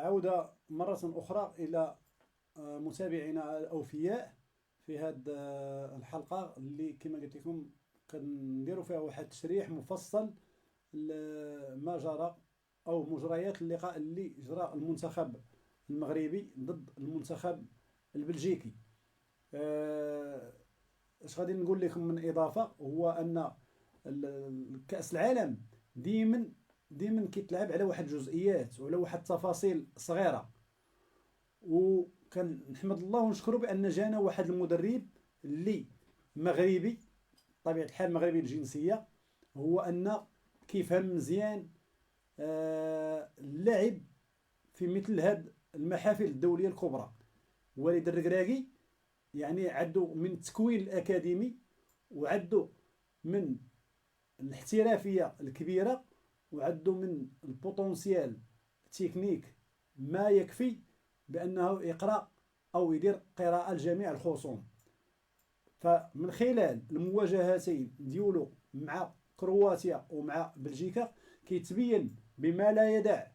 عودة مرة أخرى إلى متابعينا الأوفياء في هذه الحلقة اللي كما قلت لكم كنديروا فيها واحد تشريح مفصل ما جرى أو مجريات اللقاء اللي جرى المنتخب المغربي ضد المنتخب البلجيكي. اش غادي نقول لكم من إضافة هو أن كأس العالم ديما كيتلعب على واحد الجزئيات وعلى واحد التفاصيل صغيره، وكان نحمد الله ونشكره بان جانا واحد المدرب اللي مغربي طبيعه الحال مغربي الجنسيه، هو ان كيفهم مزيان اللعب في مثل هاد المحافل الدوليه الكبرى. وليد الركراكي يعني عنده من التكوين الاكاديمي وعنده من الاحترافيه الكبيره وعنده من البوتنسيال تكنيك ما يكفي بأنه يقرأ أو يدير قراءة لجميع الخصوم. فمن خلال المواجهتين ديالو مع كرواتيا ومع بلجيكا كيتبين بما لا يدع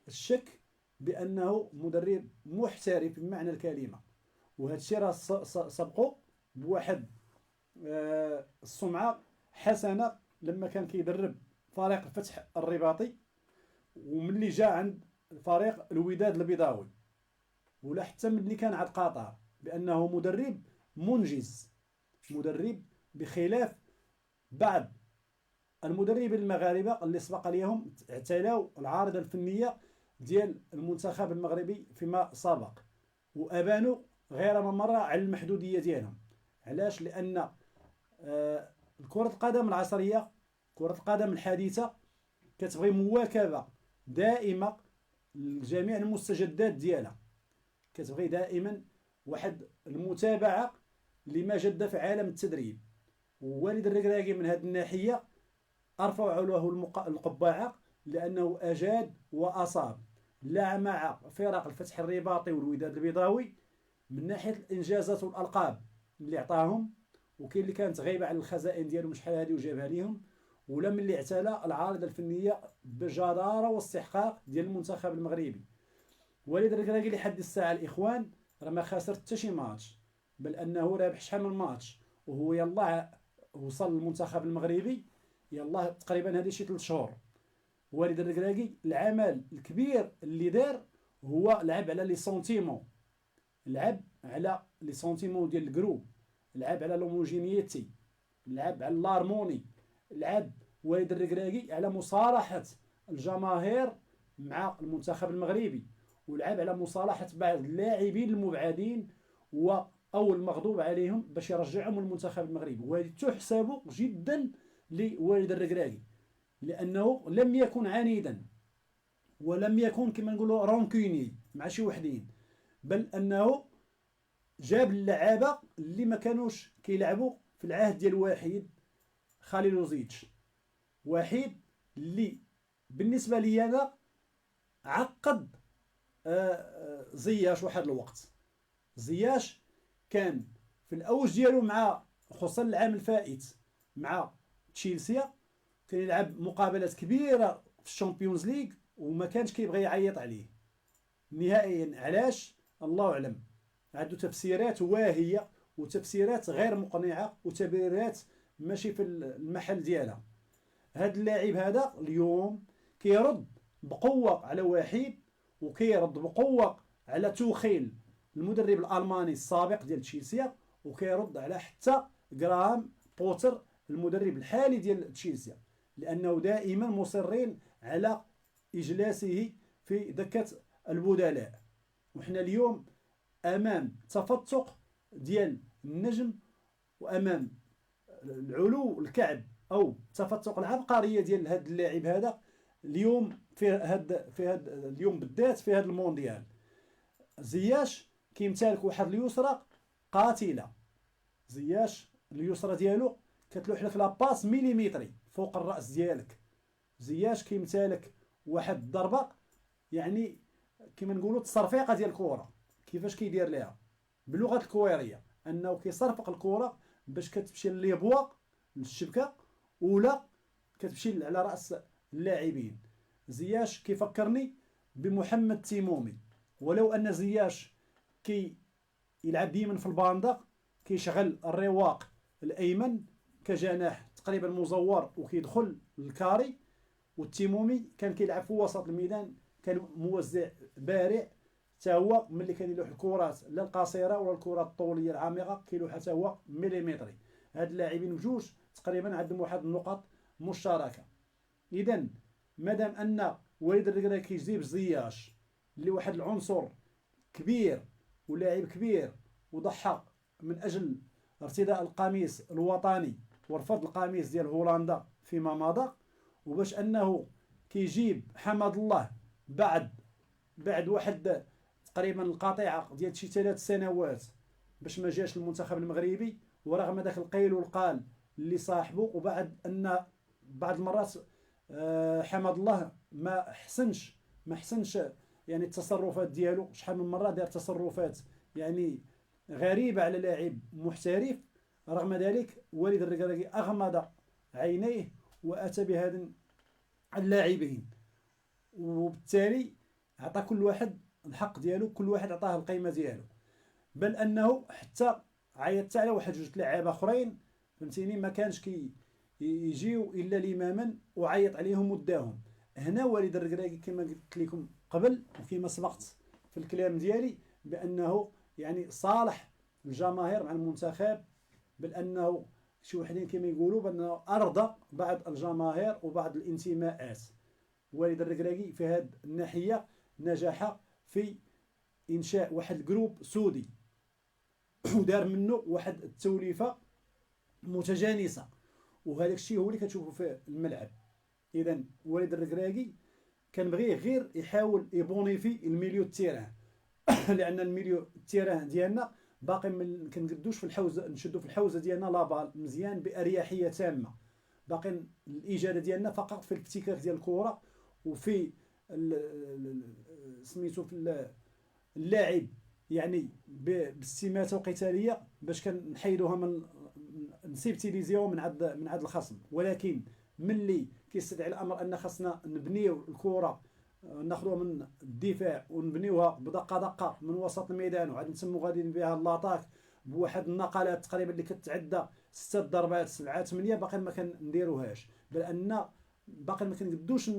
الشك بأنه مدرب محترف بمعنى الكلمة. وهذا الشيء راه سبقوا بواحد السمعة حسنة لما كان كيدرب فريق الفتح الرباطي، وملي جا عند فريق الوداد البيضاوي، ولا حتى ملي كان عند قطر، بأنه مدرب منجز، مدرب بخلاف بعض المدربين المغاربة اللي سبق لهم اعتلاوا العارضة الفنية ديال المنتخب المغربي فيما سبق، وأبانوا غير مرة على المحدودية ديالهم. علاش؟ لأن كرة القدم العصرية، كرة القدم الحديثة، كتبغي مواكبة دائمة لجميع المستجدات ديالها، كتبغي دائما واحد المتابعة لما جد في عالم التدريب. ووالد الركراكي من هذه الناحية أرفع له القبعة، لأنه أجاد وأصاب، لا مع فرق الفتح الرباطي والوداد البيضاوي من ناحية الإنجازات والألقاب اللي عطاهم، وكاين اللي كانت غايبة على الخزائن ديالهم شحال هذه وجابها ليهم، ولا من اللي اعتلى العارضة الفنية بجدارة واستحقاق ديال المنتخب المغربي. والد الركراكي لحد الساعة الإخوان راه ما خسر حتى شي ماتش، بل أنه رابح شحال من ماتش، وهو يلاه وصل للمنتخب المغربي يلاه تقريبا هذه شي 3 شهور. والد الركراكي العمل الكبير اللي دار هو لعب على لي سونتيمون، لعب على لي سونتيمون ديال الجروب، لعب على لوموجينيتي، لعب على الهارموني، لعب والد الركراكي على مصالحة الجماهير مع المنتخب المغربي، ولعب على مصالحة بعض اللاعبين المبعدين أو المغضوب عليهم باش يرجعهم المنتخب المغربي. وهذه تحسب جدا لوالد الركراكي، لأنه لم يكن عنيدا، ولم يكن كما نقولوا رونكيني مع شي وحدين، بل أنه جاب اللعابة اللي ما كانوش كيلعبوا في العهد ديال وحيد خليلوزيتش. وحيد اللي بالنسبة لي أنا عقد زياش واحد الوقت. زياش كان في الأوج ديالو مع خصوصا العام الفائت مع تشيلسيا، كان يلعب مقابلات كبيرة في الشامبيونز ليغ وما كانش كيبغي يعيط عليه نهائيا. علاش؟ الله أعلم. عنده تفسيرات واهية وتفسيرات غير مقنعة وتبريرات ماشي في المحل ديالها. هذا اللاعب هذا اليوم كيرد بقوة على وحيد، وكيرد بقوة على توخيل المدرب الألماني السابق ديال تشيلسيا، وكيرد على حتى غراهام بوتر المدرب الحالي ديال تشيلسيا، لأنه دائما مصرين على إجلاسه في دكة البدلاء. وحنا اليوم أمام تفتق ديال النجم، وأمام العلو الكعب أو تفتق العبقرية ديال هذا اللاعب هذا اليوم في هذا اليوم بالذات في هذا المونديال. زياش كيمتلك واحد اليسرى قاتلة. زياش اليسرى ديالو كتلوح لك لاباس مليمتري فوق الراس ديالك. زياش كيمتلك واحد الضربه يعني كما نقولوا التصرفيقه ديال الكره، كيفاش كيدير ليها بلغه الكويريه، انه كيصرفق الكره باش كتمشي لليبوا للشبكه ولا كتمشي على راس اللاعبين. زياش كيفكرني بمحمد تيمومي، ولو ان زياش كي يلعب ديما في الباندا، كيشغل الرواق الايمن كجناح تقريبا مزور وكيدخل للكاري، والتيمومي كان كيلعب في وسط الميدان، كان موزع بارع حتى هو ملي كان يلوح الكرات لا القصيره ولا الكرات الطوليه العميقه كيلوح حتى هو مليمتري. هاد اللاعبين بجوج تقريبا عندهم واحد النقط مشتركه. اذا مادام ان وليد الركراكي كيجيب زياش اللي واحد العنصر كبير ولاعب كبير وضحى من اجل ارتداء القميص الوطني ورفض القميص ديال هولندا فيما مضى، وباش انه كيجيب حمد الله بعد واحد تقريبا القطيعه ديال شي 3 سنوات باش ما جاش المنتخب المغربي، ورغم داك القيل والقال اللي صاحبه، وبعد ان بعض المرات حمد الله ما حسنش يعني التصرفات ديالو. شحال من مره دار تصرفات يعني غريبه على لاعب محترف، رغم ذلك والد الركراكي اغمض عينيه واتى بهذا اللاعبين، وبالتالي عطى كل واحد الحق ديالو، كل واحد عطاه القيمه ديالو. بل انه حتى عيطت على واحد جوج لعابه اخرين فهمتيني ما كانش يجيو الا لماما، وعيط عليهم وداهم. هنا وليد الركراكي كما قلت لكم قبل وكما سبقت في الكلام ديالي بانه يعني صالح الجماهير مع المنتخب، بل انه شي وحدين كما يقولوا بانه ارضى بعض الجماهير وبعض الانتماءات. وليد الركراكي في هذه الناحيه نجح في انشاء واحد الجروب سودي ودار منه واحد التوليفه متجانسه، وهذاك الشيء هو اللي كتشوفوا في الملعب. اذا وليد الركراكي كنبغيه غير يحاول يبونيفي الميليو التيران لان الميليو التيران ديالنا باقي ما كنقدوش في الحوزه، نشدوا في الحوزه ديالنا لابال مزيان باريحيه تامه. باقي الاجاده ديالنا فقط في الابتكاك ديال الكره وفي سميتو في اللاعب يعني بالسماته القتاليه باش كنحيدوها من نسيبتيليزيو من عند الخصم. ولكن ملي كيستدعي الامر ان خاصنا نبنيو الكره ناخذوها من الدفاع ونبنيوها بدقه دقه من وسط الميدان، وعاد نتموا غاديين بها لاطاك بواحد النقلات تقريبا اللي كتعدى 6 ضربات 7 8 باقي ما كنديروهاش، بل ان باقي ما كنقدوش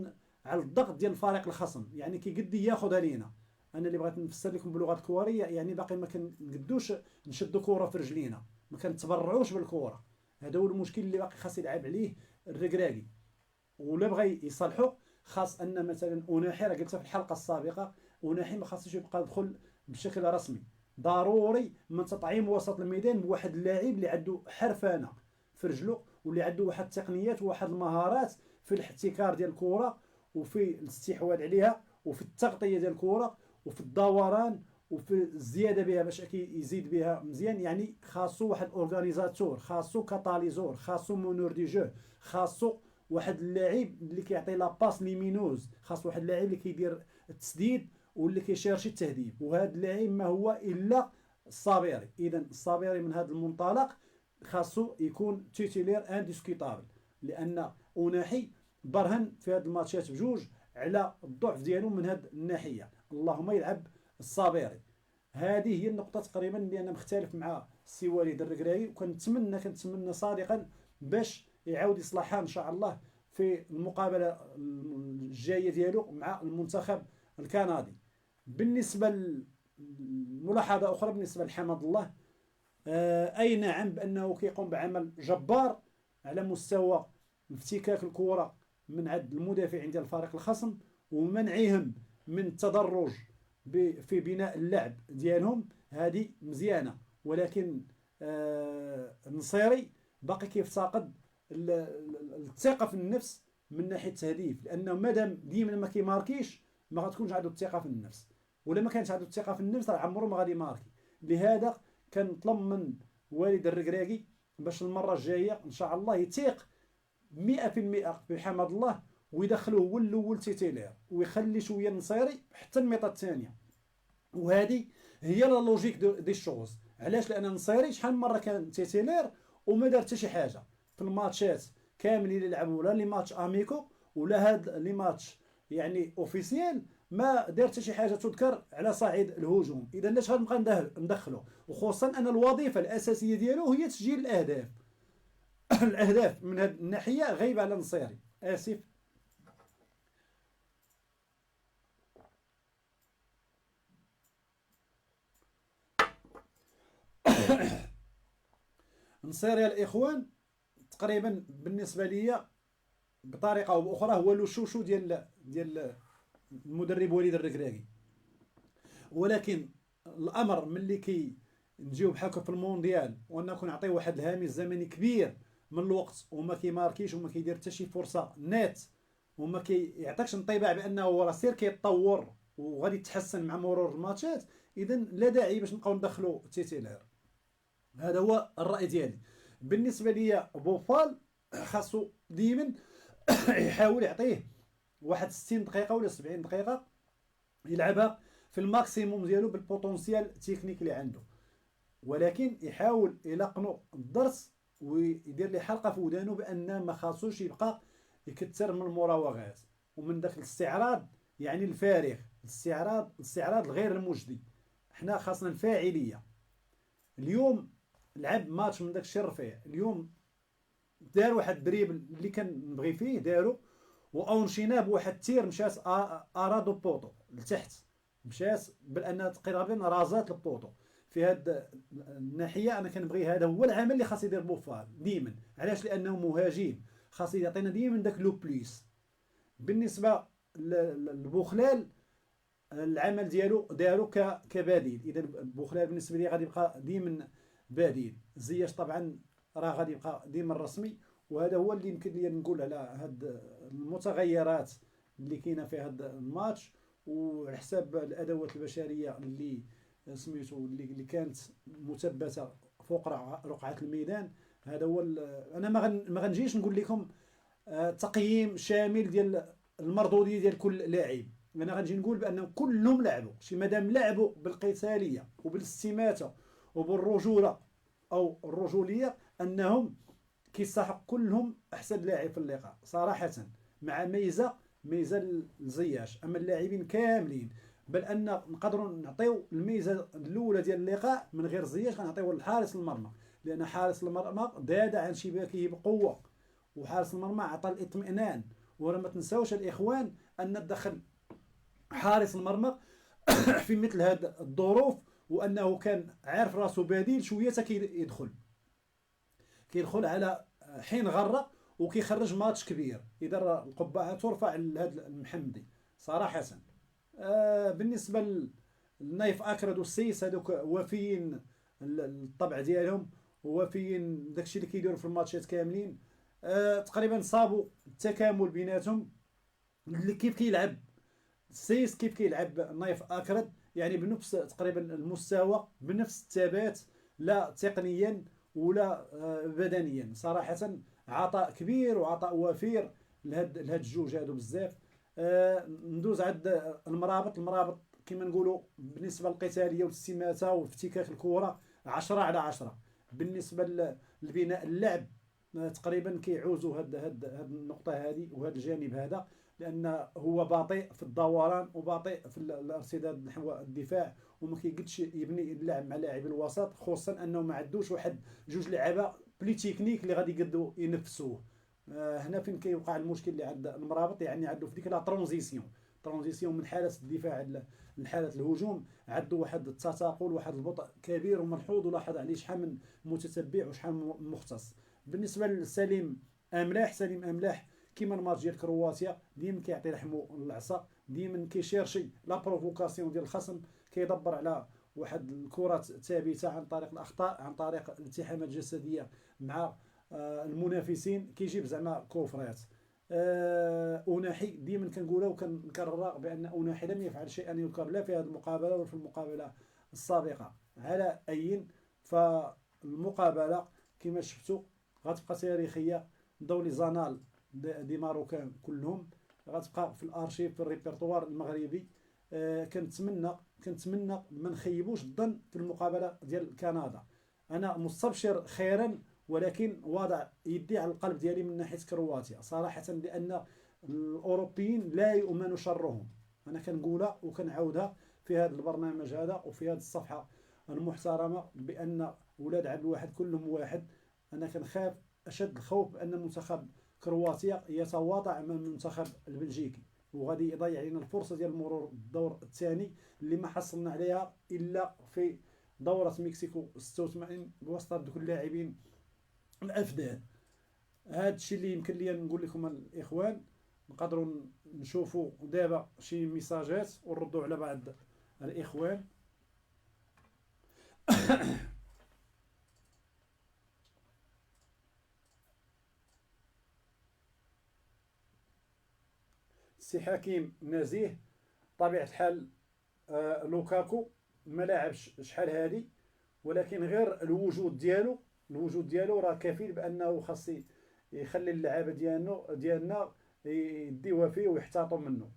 على الضغط ديال الفريق الخصم. يعني كيقدي ياخذها لينا. انا اللي بغيت نفسر لكم باللغه الكوريه يعني باقي ما كنقدوش نشدوا كره في رجلينا، ما كنتبرعوش بالكره. هذا هو المشكل اللي باقي خاص يلعب عليه الركراكي. ولا بغى يصلحوا خاص ان مثلا اوناحي راه قلتها في الحلقه السابقه، اوناحي ما خاصش يبقى يدخل بشكل رسمي، ضروري من تطعيم وسط الميدان بواحد اللاعب اللي عنده حرفانه في رجله واللي عنده واحد التقنيات وواحد المهارات في الاحتكار ديال الكره وفي الاستحواذ عليها وفي التغطيه ديال الكره وفي الدوران وفي الزياده بها باش يزيد بها مزيان. يعني خاصو واحد اورغانيزاتور، خاصو كاتاليزور، خاصو مونور دي جو، خاصو واحد اللاعب اللي كيعطي لا باس ليمينوز، خاص واحد اللاعب اللي كيدير التسديد واللي كيشارشي التهديف. وهذا اللاعب ما هو الا الصابيري. اذا الصابيري من هذا المنطلق خاصو يكون تيتيلير انديسكوتابل، لان اوناحي برهن في هذه الماتشات بجوج على الضعف ديالو من هذه الناحيه. اللهم يلعب الصابيري. هذه هي النقطه تقريبا اللي انا مختلف مع السي وليد الركراكي، وكنتمنى صادقا باش يعاود يصلحها ان شاء الله في المقابله الجايه ديالو مع المنتخب الكندي. بالنسبه لملاحظه اخرى بالنسبه لحمد الله، اي نعم بانه كيقوم بعمل جبار على مستوى افتكاك الكره من عند المدافعين ديال الفريق الخصم ومنعهم من التدرج في بناء اللعب ديالهم، هذه مزيانه. ولكن النصيري باقي كيفتقد الثقه في النفس من ناحيه التهديف، لانه مادام ديما ما كيماركيش ما غتكونش عنده الثقه في النفس، ولا ما كانش عنده الثقه في النفس راه عمره ما غادي يماركي. لهذا كنطلب من والد الركراكي باش المره الجايه ان شاء الله يثيق 100% بحمد الله ويدخلوه هو الاول تيتيلير ويخلي شويه النصيري حتى الميطه الثانيه. وهذه هي لا لوجيك دي الشوز. علاش؟ لان النصيري شحال من مره كان تيتيلير وما دار حتى شي حاجه في الماتشات كاملين اللي لعبوا، ولا لي ماتش اميكو ولا هاد لي ماتش يعني اوفيسيال، ما دار حتى شي حاجه تذكر على صعيد الهجوم. اذا لاش غنبقى ندخله؟ وخصوصا ان الوظيفه الاساسيه ديالو هي تسجيل الاهداف. الاهداف من هذه الناحيه غايبه على النصيري. اسف. النصيري الاخوان تقريبا بالنسبه لي بطريقه او باخرى هو لو شوشو ديال المدرب وليد الركراكي. ولكن الامر ملي نجيو بحال في المونديال وانا كنعطيو واحد الهامش زمني كبير من الوقت وما كيماركيش وما كيدير حتى شي فرصه نات وما كيعطيكش انطباع بانه هو راه سير كيتطور وغادي يتحسن مع مرور الماتشات، اذا لا داعي باش نبقاو ندخلو تيتيلير. هذا هو الراي ديالي. بالنسبه لي بوفال خاصو ديما يحاول يعطيه واحد 60 دقيقه ولا 70 دقيقه يلعبها في الماكسيموم ديالو بالبوتونسيال التكنيك اللي عنده، ولكن يحاول يلقنو الدرس ويدير لي حلقه في ودانو بان ما خاصوش يبقى يكثر من المراوغات ومن داك الاستعراض، يعني الفارغ، الاستعراض الغير المجدي. حنا خاصنا الفاعليه. اليوم لعب ماتش من داك الشيء الرفيع. اليوم دار واحد الدريبل اللي كنبغي فيه دارو، واونشيناه بواحد التير مشات ارادو بوطو لتحت، مشات بان تقريبا رازات البوطو. في هاد الناحيه انا كنبغي، هذا هو العمل اللي خاص يدير بوفال ديما. علاش؟ لانه مهاجم، خاص يعطينا ديما داك لو بليس. بالنسبه للبوخلال، العمل دارو كبديل. اذا بوخلال بالنسبه لي غادي يبقى ديما بديل. زياش طبعا راه غادي يبقى ديما الرسمي. وهذا هو اللي يمكن لي نقول على هاد المتغيرات اللي كاينه في هاد الماتش، وعلى حساب الادوات البشريه اللي سميتو اللي كانت مثبته فوق رقعه الميدان. هذا هو انا ما غنجيش نقول لكم تقييم شامل ديال المردوديه ديال كل لاعب. انا غنجي نقول بانهم كلهم لعبوا شي مادام لعبوا بالقتاليه وبالاستماته وبالرجوله او الرجوليه، انهم كيستحق كلهم احسن لاعب في اللقاء صراحه، مع ميزه لزياش. اما اللاعبين كاملين، بل ان نقدروا نعطيو الميزه الاولى ديال اللقاء من غير زياش غنعطيوها لحارس المرمى، لان حارس المرمى داد عن شباكه بقوه، وحارس المرمى عطى الاطمئنان. ورا ما تنساوش الاخوان ان تدخل حارس المرمى في مثل هذه الظروف، وانه كان عارف راسو بديل شويه كيدخل على حين غرق وكيخرج ماتش كبير. اذا القبعه ترفع لهذا المحمدي صراحه. بالنسبه للنايف اكرد والسيس، هذوك وافيين الطبع ديالهم، ووافيين داكشي اللي كيديروا في الماتشات كاملين. تقريبا صابوا التكامل بيناتهم. اللي كيف كيلعب السيس كيف كيلعب نايف اكرد، يعني بنفس تقريبا المستوى، بنفس الثبات، لا تقنيا ولا بدنيا. صراحه عطاء كبير وعطاء وفير لهاد الجوج هادو بزاف. ندوز عند المرابط كما نقولوا بالنسبه للقتاليه والاستماته وافتكاك الكره 10/10. بالنسبه لبناء اللعب تقريبا كيعوزوا هاد النقطه هذه وهذا الجانب هذا، لان هو بطيء في الدوران وبطيء في الارتداد نحو الدفاع، وما كيقدش يبني اللعب مع لاعب الوسط، خصوصا انه ما عندوش واحد جوج لعابه بلي تكنيك اللي غادي يقدروا ينفسوه. هنا فين كيوقع المشكل اللي عند المرابط، يعني عنده في ديك لا ترانزيسيون من حاله الدفاع لحاله الهجوم، عنده واحد التثاقل، واحد البطء كبير وملحوظ، ولاحظ عليه شحال من متتبع وشحال من مختص. بالنسبه لسليم املاح كيما الماتش ديال كرواتيا ديما كيعطي لحمو العصا، ديما كيشيرشي لا بروفوكاسيون ديال الخصم، كيدبر على واحد الكرات ثابته عن طريق الاخطاء، عن طريق الالتحامات الجسديه مع المنافسين، كيجيب زعما كوفرات. أوناحي ديما كنقولها وكنكررها بان أوناحي لم يفعل شيئا يذكر لا في هذه المقابله ولا في المقابله السابقه. على اي فالمقابله كما شفتوا غتبقى تاريخيه. دولي زانال دي ماروكان كلهم غتبقى في الارشيف، في الريبرتوار المغربي. كنتمنى ما نخيبوش الظن في المقابله ديال كندا. انا مستبشر خيرا، ولكن واضع يدي على القلب ديالي من ناحيه كرواتيا صراحه، لان الاوروبيين لا يؤمن شرهم. انا كنقولها وكنعاودها في هذا البرنامج هذا وفي هذه الصفحه المحترمه، بان ولاد عبد الواحد كلهم واحد. انا كنخاف اشد الخوف بان منتخب كرواتيا يتواطأ امام المنتخب البلجيكي، وغادي يضيع علينا الفرصه ديال مرور الدور الثاني اللي ما حصلنا عليها الا في دوره مكسيكو 86 بواسطه دوك اللاعبين الافدان. هذا الشيء اللي يمكن لي نقول لكم الاخوان. نقدروا نشوفوا دابا شي ميساجات ونردوا على بعض الاخوان. سي حكيم نزيه طبيعه الحال لوكاكو ما لاعبش شحال هادي، ولكن غير الوجود ديالو راه كفيل بانه خاص يخلي اللعابه ديالنا يديوها فيه ويحتاطوا منه.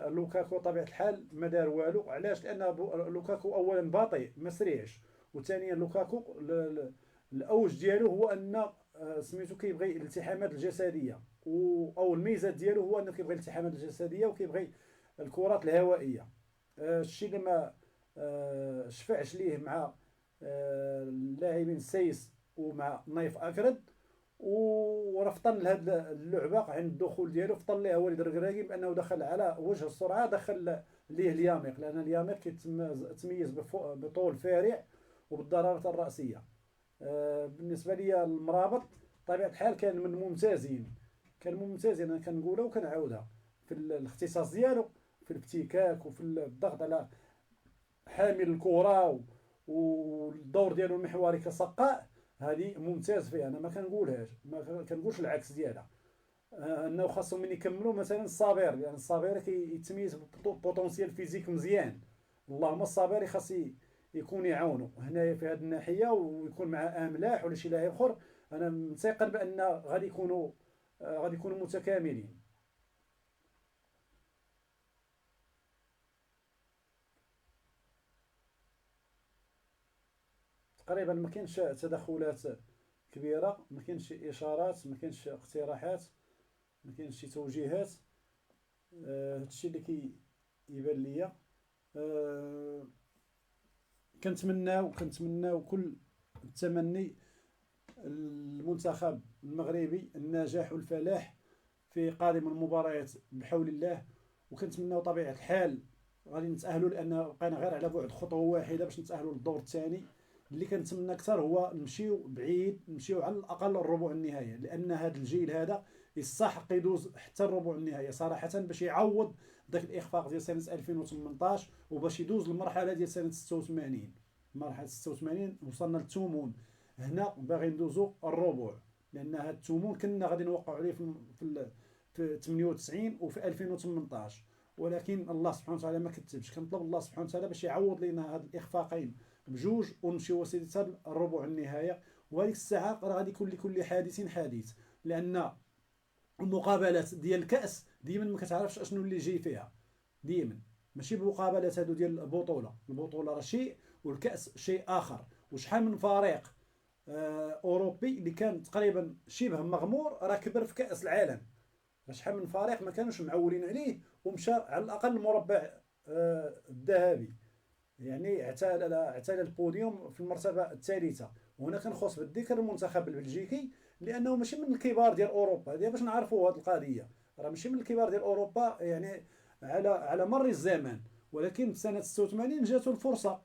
لوكاكو طبيعه الحال ما دار والو. علاش؟ لان لوكاكو اولا بطيء ما سريعش، وثانيا لوكاكو الاوج ديالو هو ان سميتو كيبغي الالتحامات الجسديه، او الميزات ديالو هو انه كيبغي الالتحامات الجسديه وكيبغي الكرات الهوائيه. الشيء اللي ما شفعش ليه مع اللاعبين السايس ومع نايف اكرد. ورفضا لهذه اللعبه عند الدخول ديالو فطن ليه وليد الركراكي بانه دخل على وجه السرعه، دخل ليه الياميق، لان الياميق كيتميز بطول فارع وبالضربات الراسيه. بالنسبه لي المرابط بطبيعه الحال كان من الممتازين، كان ممتازين، انا كنقولها وكنعاودها في الاختصاص ديالو، في الابتكاك وفي الضغط على حامل الكره والدور ديالو المحوري كسقاء. هذه ممتاز فيها، انا ما كنقولهاش، ما كنقولش العكس ديالها. انه خاصهم من يكملوا مثلا الصابر، لان يعني الصابر كيتميز ببوتونسيال فيزيك مزيان. اللهم الصابر خاص يكون يعاونوا هنايا في هذه الناحيه، ويكون معاه ملاح ولا شي لاعب اخر. انا متيقن بان غادي يكونوا متكاملين. تقريبا ما كاينش تدخلات كبيره، ما كاينش اشارات، ما كاينش اقتراحات، ما كاينش شي توجيهات. هادشي اللي كيبان ليا. آه كنتمناو كل التمني المنتخب المغربي النجاح والفلاح في قادم المباريات بحول الله. وكنتمناو طبيعه الحال غادي نتاهلوا، لان بقينا غير على بعد خطوه واحده باش نتاهلوا للدور الثاني. اللي كنتمنى اكثر هو نمشيو بعيد، نمشيو على الاقل الربع النهائي، لان هذا الجيل هذا يستحق يدوز حتى الربع النهائي صراحه، باش يعوض ذاك الاخفاق ديال سنه 2018 وباش يدوز المرحله ديال سنه 86. مرحله 86 وصلنا للثمون، هنا باغي ندوزو الربع، لان هذا الثمون كنا غادي نوقعوا عليه في 98 وفي 2018. ولكن الله سبحانه وتعالى ما كتبش. كنطلب الله سبحانه وتعالى باش يعوض لنا هاد الاخفاقين بجوج ونمشيو سيدي حتى الربع النهايه. وهذيك الساعه راه غادي يكون لكل حادث حديث، لان المقابلات ديال الكاس ديما ما كتعرفش اشنو اللي جاي فيها، ديما ماشي بمقابلات هادو ديال البطوله راه شيء والكاس شيء اخر. وشحال من فريق اوروبي اللي كان تقريبا شبه مغمور راه كبر في كاس العالم. شحال من فريق ما كانوش معولين عليه ومشى على الاقل المربع الذهبي، يعني اعتلى البوديوم في المرتبه الثالثه. وهنا كنخص بالذكر المنتخب البلجيكي، لانه ماشي من الكبار ديال اوروبا، هذه باش نعرفوا هذه القضيه، راه ماشي من الكبار ديال اوروبا يعني على مر الزمان. ولكن في سنه 86 جاتو الفرصه،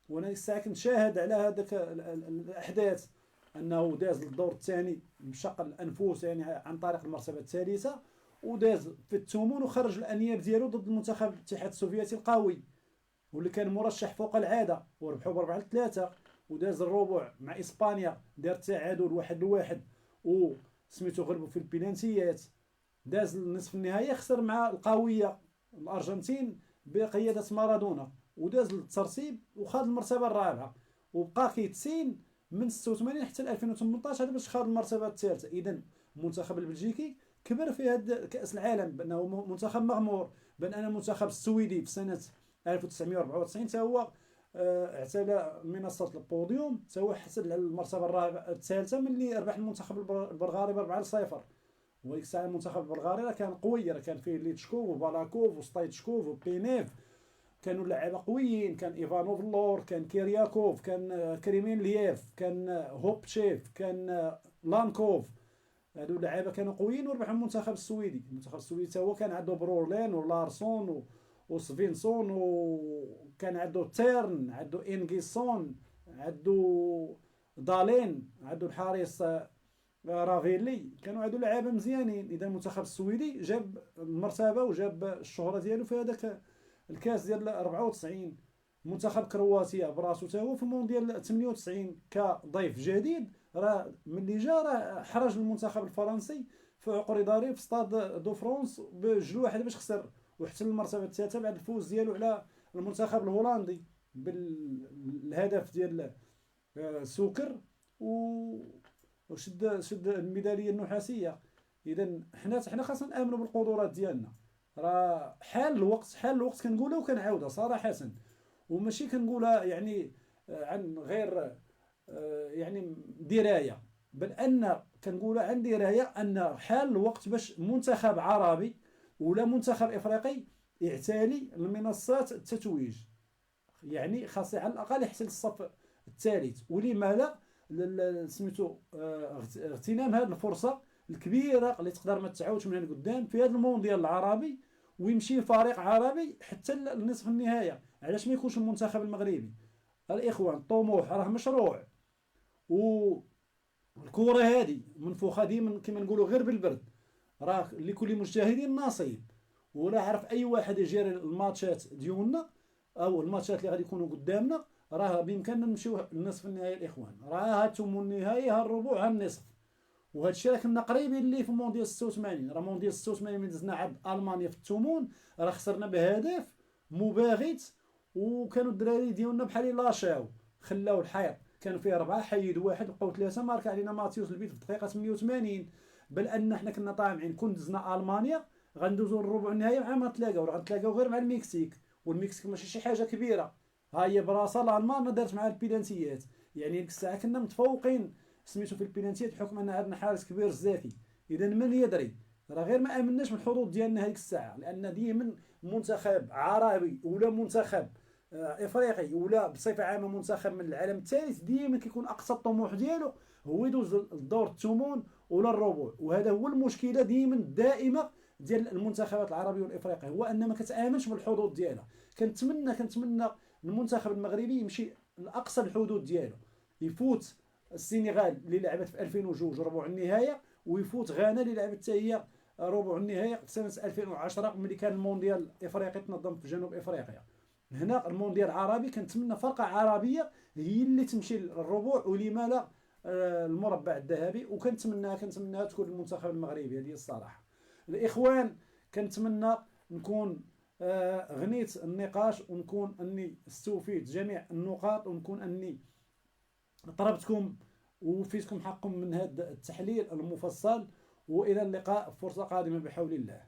وانا الساعه كنت شاهد على هذاك الاحداث، انه داز للدور الثاني بشق الانفس يعني عن طريق المرتبه الثالثه، وداز في الثمن وخرج الانياب ديالو ضد المنتخب الاتحاد السوفيتي القوي، واللي كان مرشح فوق العاده وربحوا ب4-3. وداز الربع مع اسبانيا، دار تعادل 1-1 وسميتو غلبوا في البينانتيات. داز النصف النهائي خسر مع القويه الارجنتين بقياده مارادونا، وداز للترتيب وخذ المرتبه الرابعه، وبقى كيتسين من 86 حتى 2018 باش خذ المرتبه الثالثه. اذا المنتخب البلجيكي كبر في هذا كاس العالم بانه منتخب مغمور، بان المنتخب السويدي في سنه 1994 تا هو اعتلى منصه البوديوم، تا هو حصل على المرتبه الرابعه الثالثه ملي ربح المنتخب البلغاري ب4-0. وديك الساعه المنتخب البلغاري راه كان قوي، راه كان فيه ليتشكوف وبالاكوف وستايتشكوف وبينيف، كانوا لعيبه قويين، كان ايفانوف لور، كان كيرياكوف، كان كريمين لييف، كان هوبتشيف، كان لانكوف. هادو اللعيبه كانوا قويين وربحوا المنتخب السويدي. المنتخب السويدي تا هو كان عنده برولين ولارسون وسفينسون، وكان عنده تيرن، عنده انجيسون، عنده دالين، عنده الحارس رافيلي. كانوا عنده لعيبه مزيانين. اذا المنتخب السويدي جاب المرتبه وجاب الشهره ديالو في هذاك الكاس ديال 94. منتخب كرواتيا براسو تا هو في المونديال 98 كضيف جديد، راه ملي جا راه حرج المنتخب الفرنسي في عقر داري في ستاد دو فرونس ب2-1 باش خسر، واحتل المرتبه الثالثه بعد الفوز ديالو على المنتخب الهولندي بالهدف ديال سوكر وشد الميداليه النحاسيه. اذا حنا خاصنا نامنوا بالقدرات ديالنا. راه حال الوقت كنقولها وكنعاودها صراحه، وماشي كنقولها يعني عن غير يعني درايه، بل ان كنقولها عن درايه ان حال الوقت باش منتخب عربي ولا منتخب افريقي يعتلي المنصات التتويج، يعني خاص على الاقل يحصل الصف الثالث. ولما لا سميتو اغتنام هذه الفرصه الكبيره اللي تقدر ما تعاودش من هنا لقدام في هذا المونديال العربي، ويمشي فريق عربي حتى لنصف النهايه. علاش ما يكونش المنتخب المغربي؟ الاخوان الطموح راه مشروع، والكره هذه منفوخه ديما كما نقولوا غير بالبرد، راه لكل مجتهد نصيب. ولا عرف اي واحد يجير الماتشات ديالنا او الماتشات اللي غادي يكونوا قدامنا، راه بامكاننا نمشيو لنصف النهائي. الاخوان راه هاتم النهائي، ها الربع ها النصف. وهذا الشيء راه كنا قريبين اللي في مونديال 86. راه مونديال 86 من دزنا عند المانيا في الثمن راه خسرنا بهدف مباغت، وكانوا الدراري ديالنا بحال لاشاو خلاو الحيط، كانوا فيه 4 حيدوا واحد بقاو 3. مارك علينا ماتيوس البيت في الدقيقه 88. بل ان حنا كنا طامعين كون دزنا المانيا غندوزو للربع النهائي مع ما تلاقاو، راه غنتلاقاو غير مع المكسيك، والمكسيك ماشي شي حاجه كبيره. ها هي براسه الالمان دارت مع البيلانتيات، يعني ديك الساعه كنا متفوقين سميتو في البيلانتيات بحكم ان عندنا حارس كبير الزاكي. اذا من يدري، راه غير ما امناش بالحظوظ ديالنا هذيك الساعه، لان ديما منتخب عربي ولا منتخب افريقي ولا بصفه عامه منتخب من العالم الثالث ديما كيكون اقصى الطموح ديالو هو يدوز الدور الثمن ولا الربع. وهذا هو المشكله ديما الدائمه ديال المنتخبات العربيه والافريقيه، هو ان ما كتامنش بالحظوظ ديالها. كنتمنى المنتخب المغربي يمشي لاقصى الحدود ديالو، يفوت السنغال اللي لعبت في 2002 ربع النهايه، ويفوت غانا اللي لعبت حتى هي ربع النهايه في سنه 2010 ملي كان المونديال الافريقي تنظم في جنوب افريقيا. هنا المونديال العربي كنتمنى فرقه عربيه هي اللي تمشي للربع، ولما لا المربع الذهبي. كنتمنى تكون المنتخب المغربي، هذه الصراحه. الاخوان كنتمنى نكون غنيت النقاش، ونكون اني استوفيت جميع النقاط، ونكون اني طلبتكم ووفيتكم حقكم من هذا التحليل المفصل. والى اللقاء فرصه قادمه بحول الله.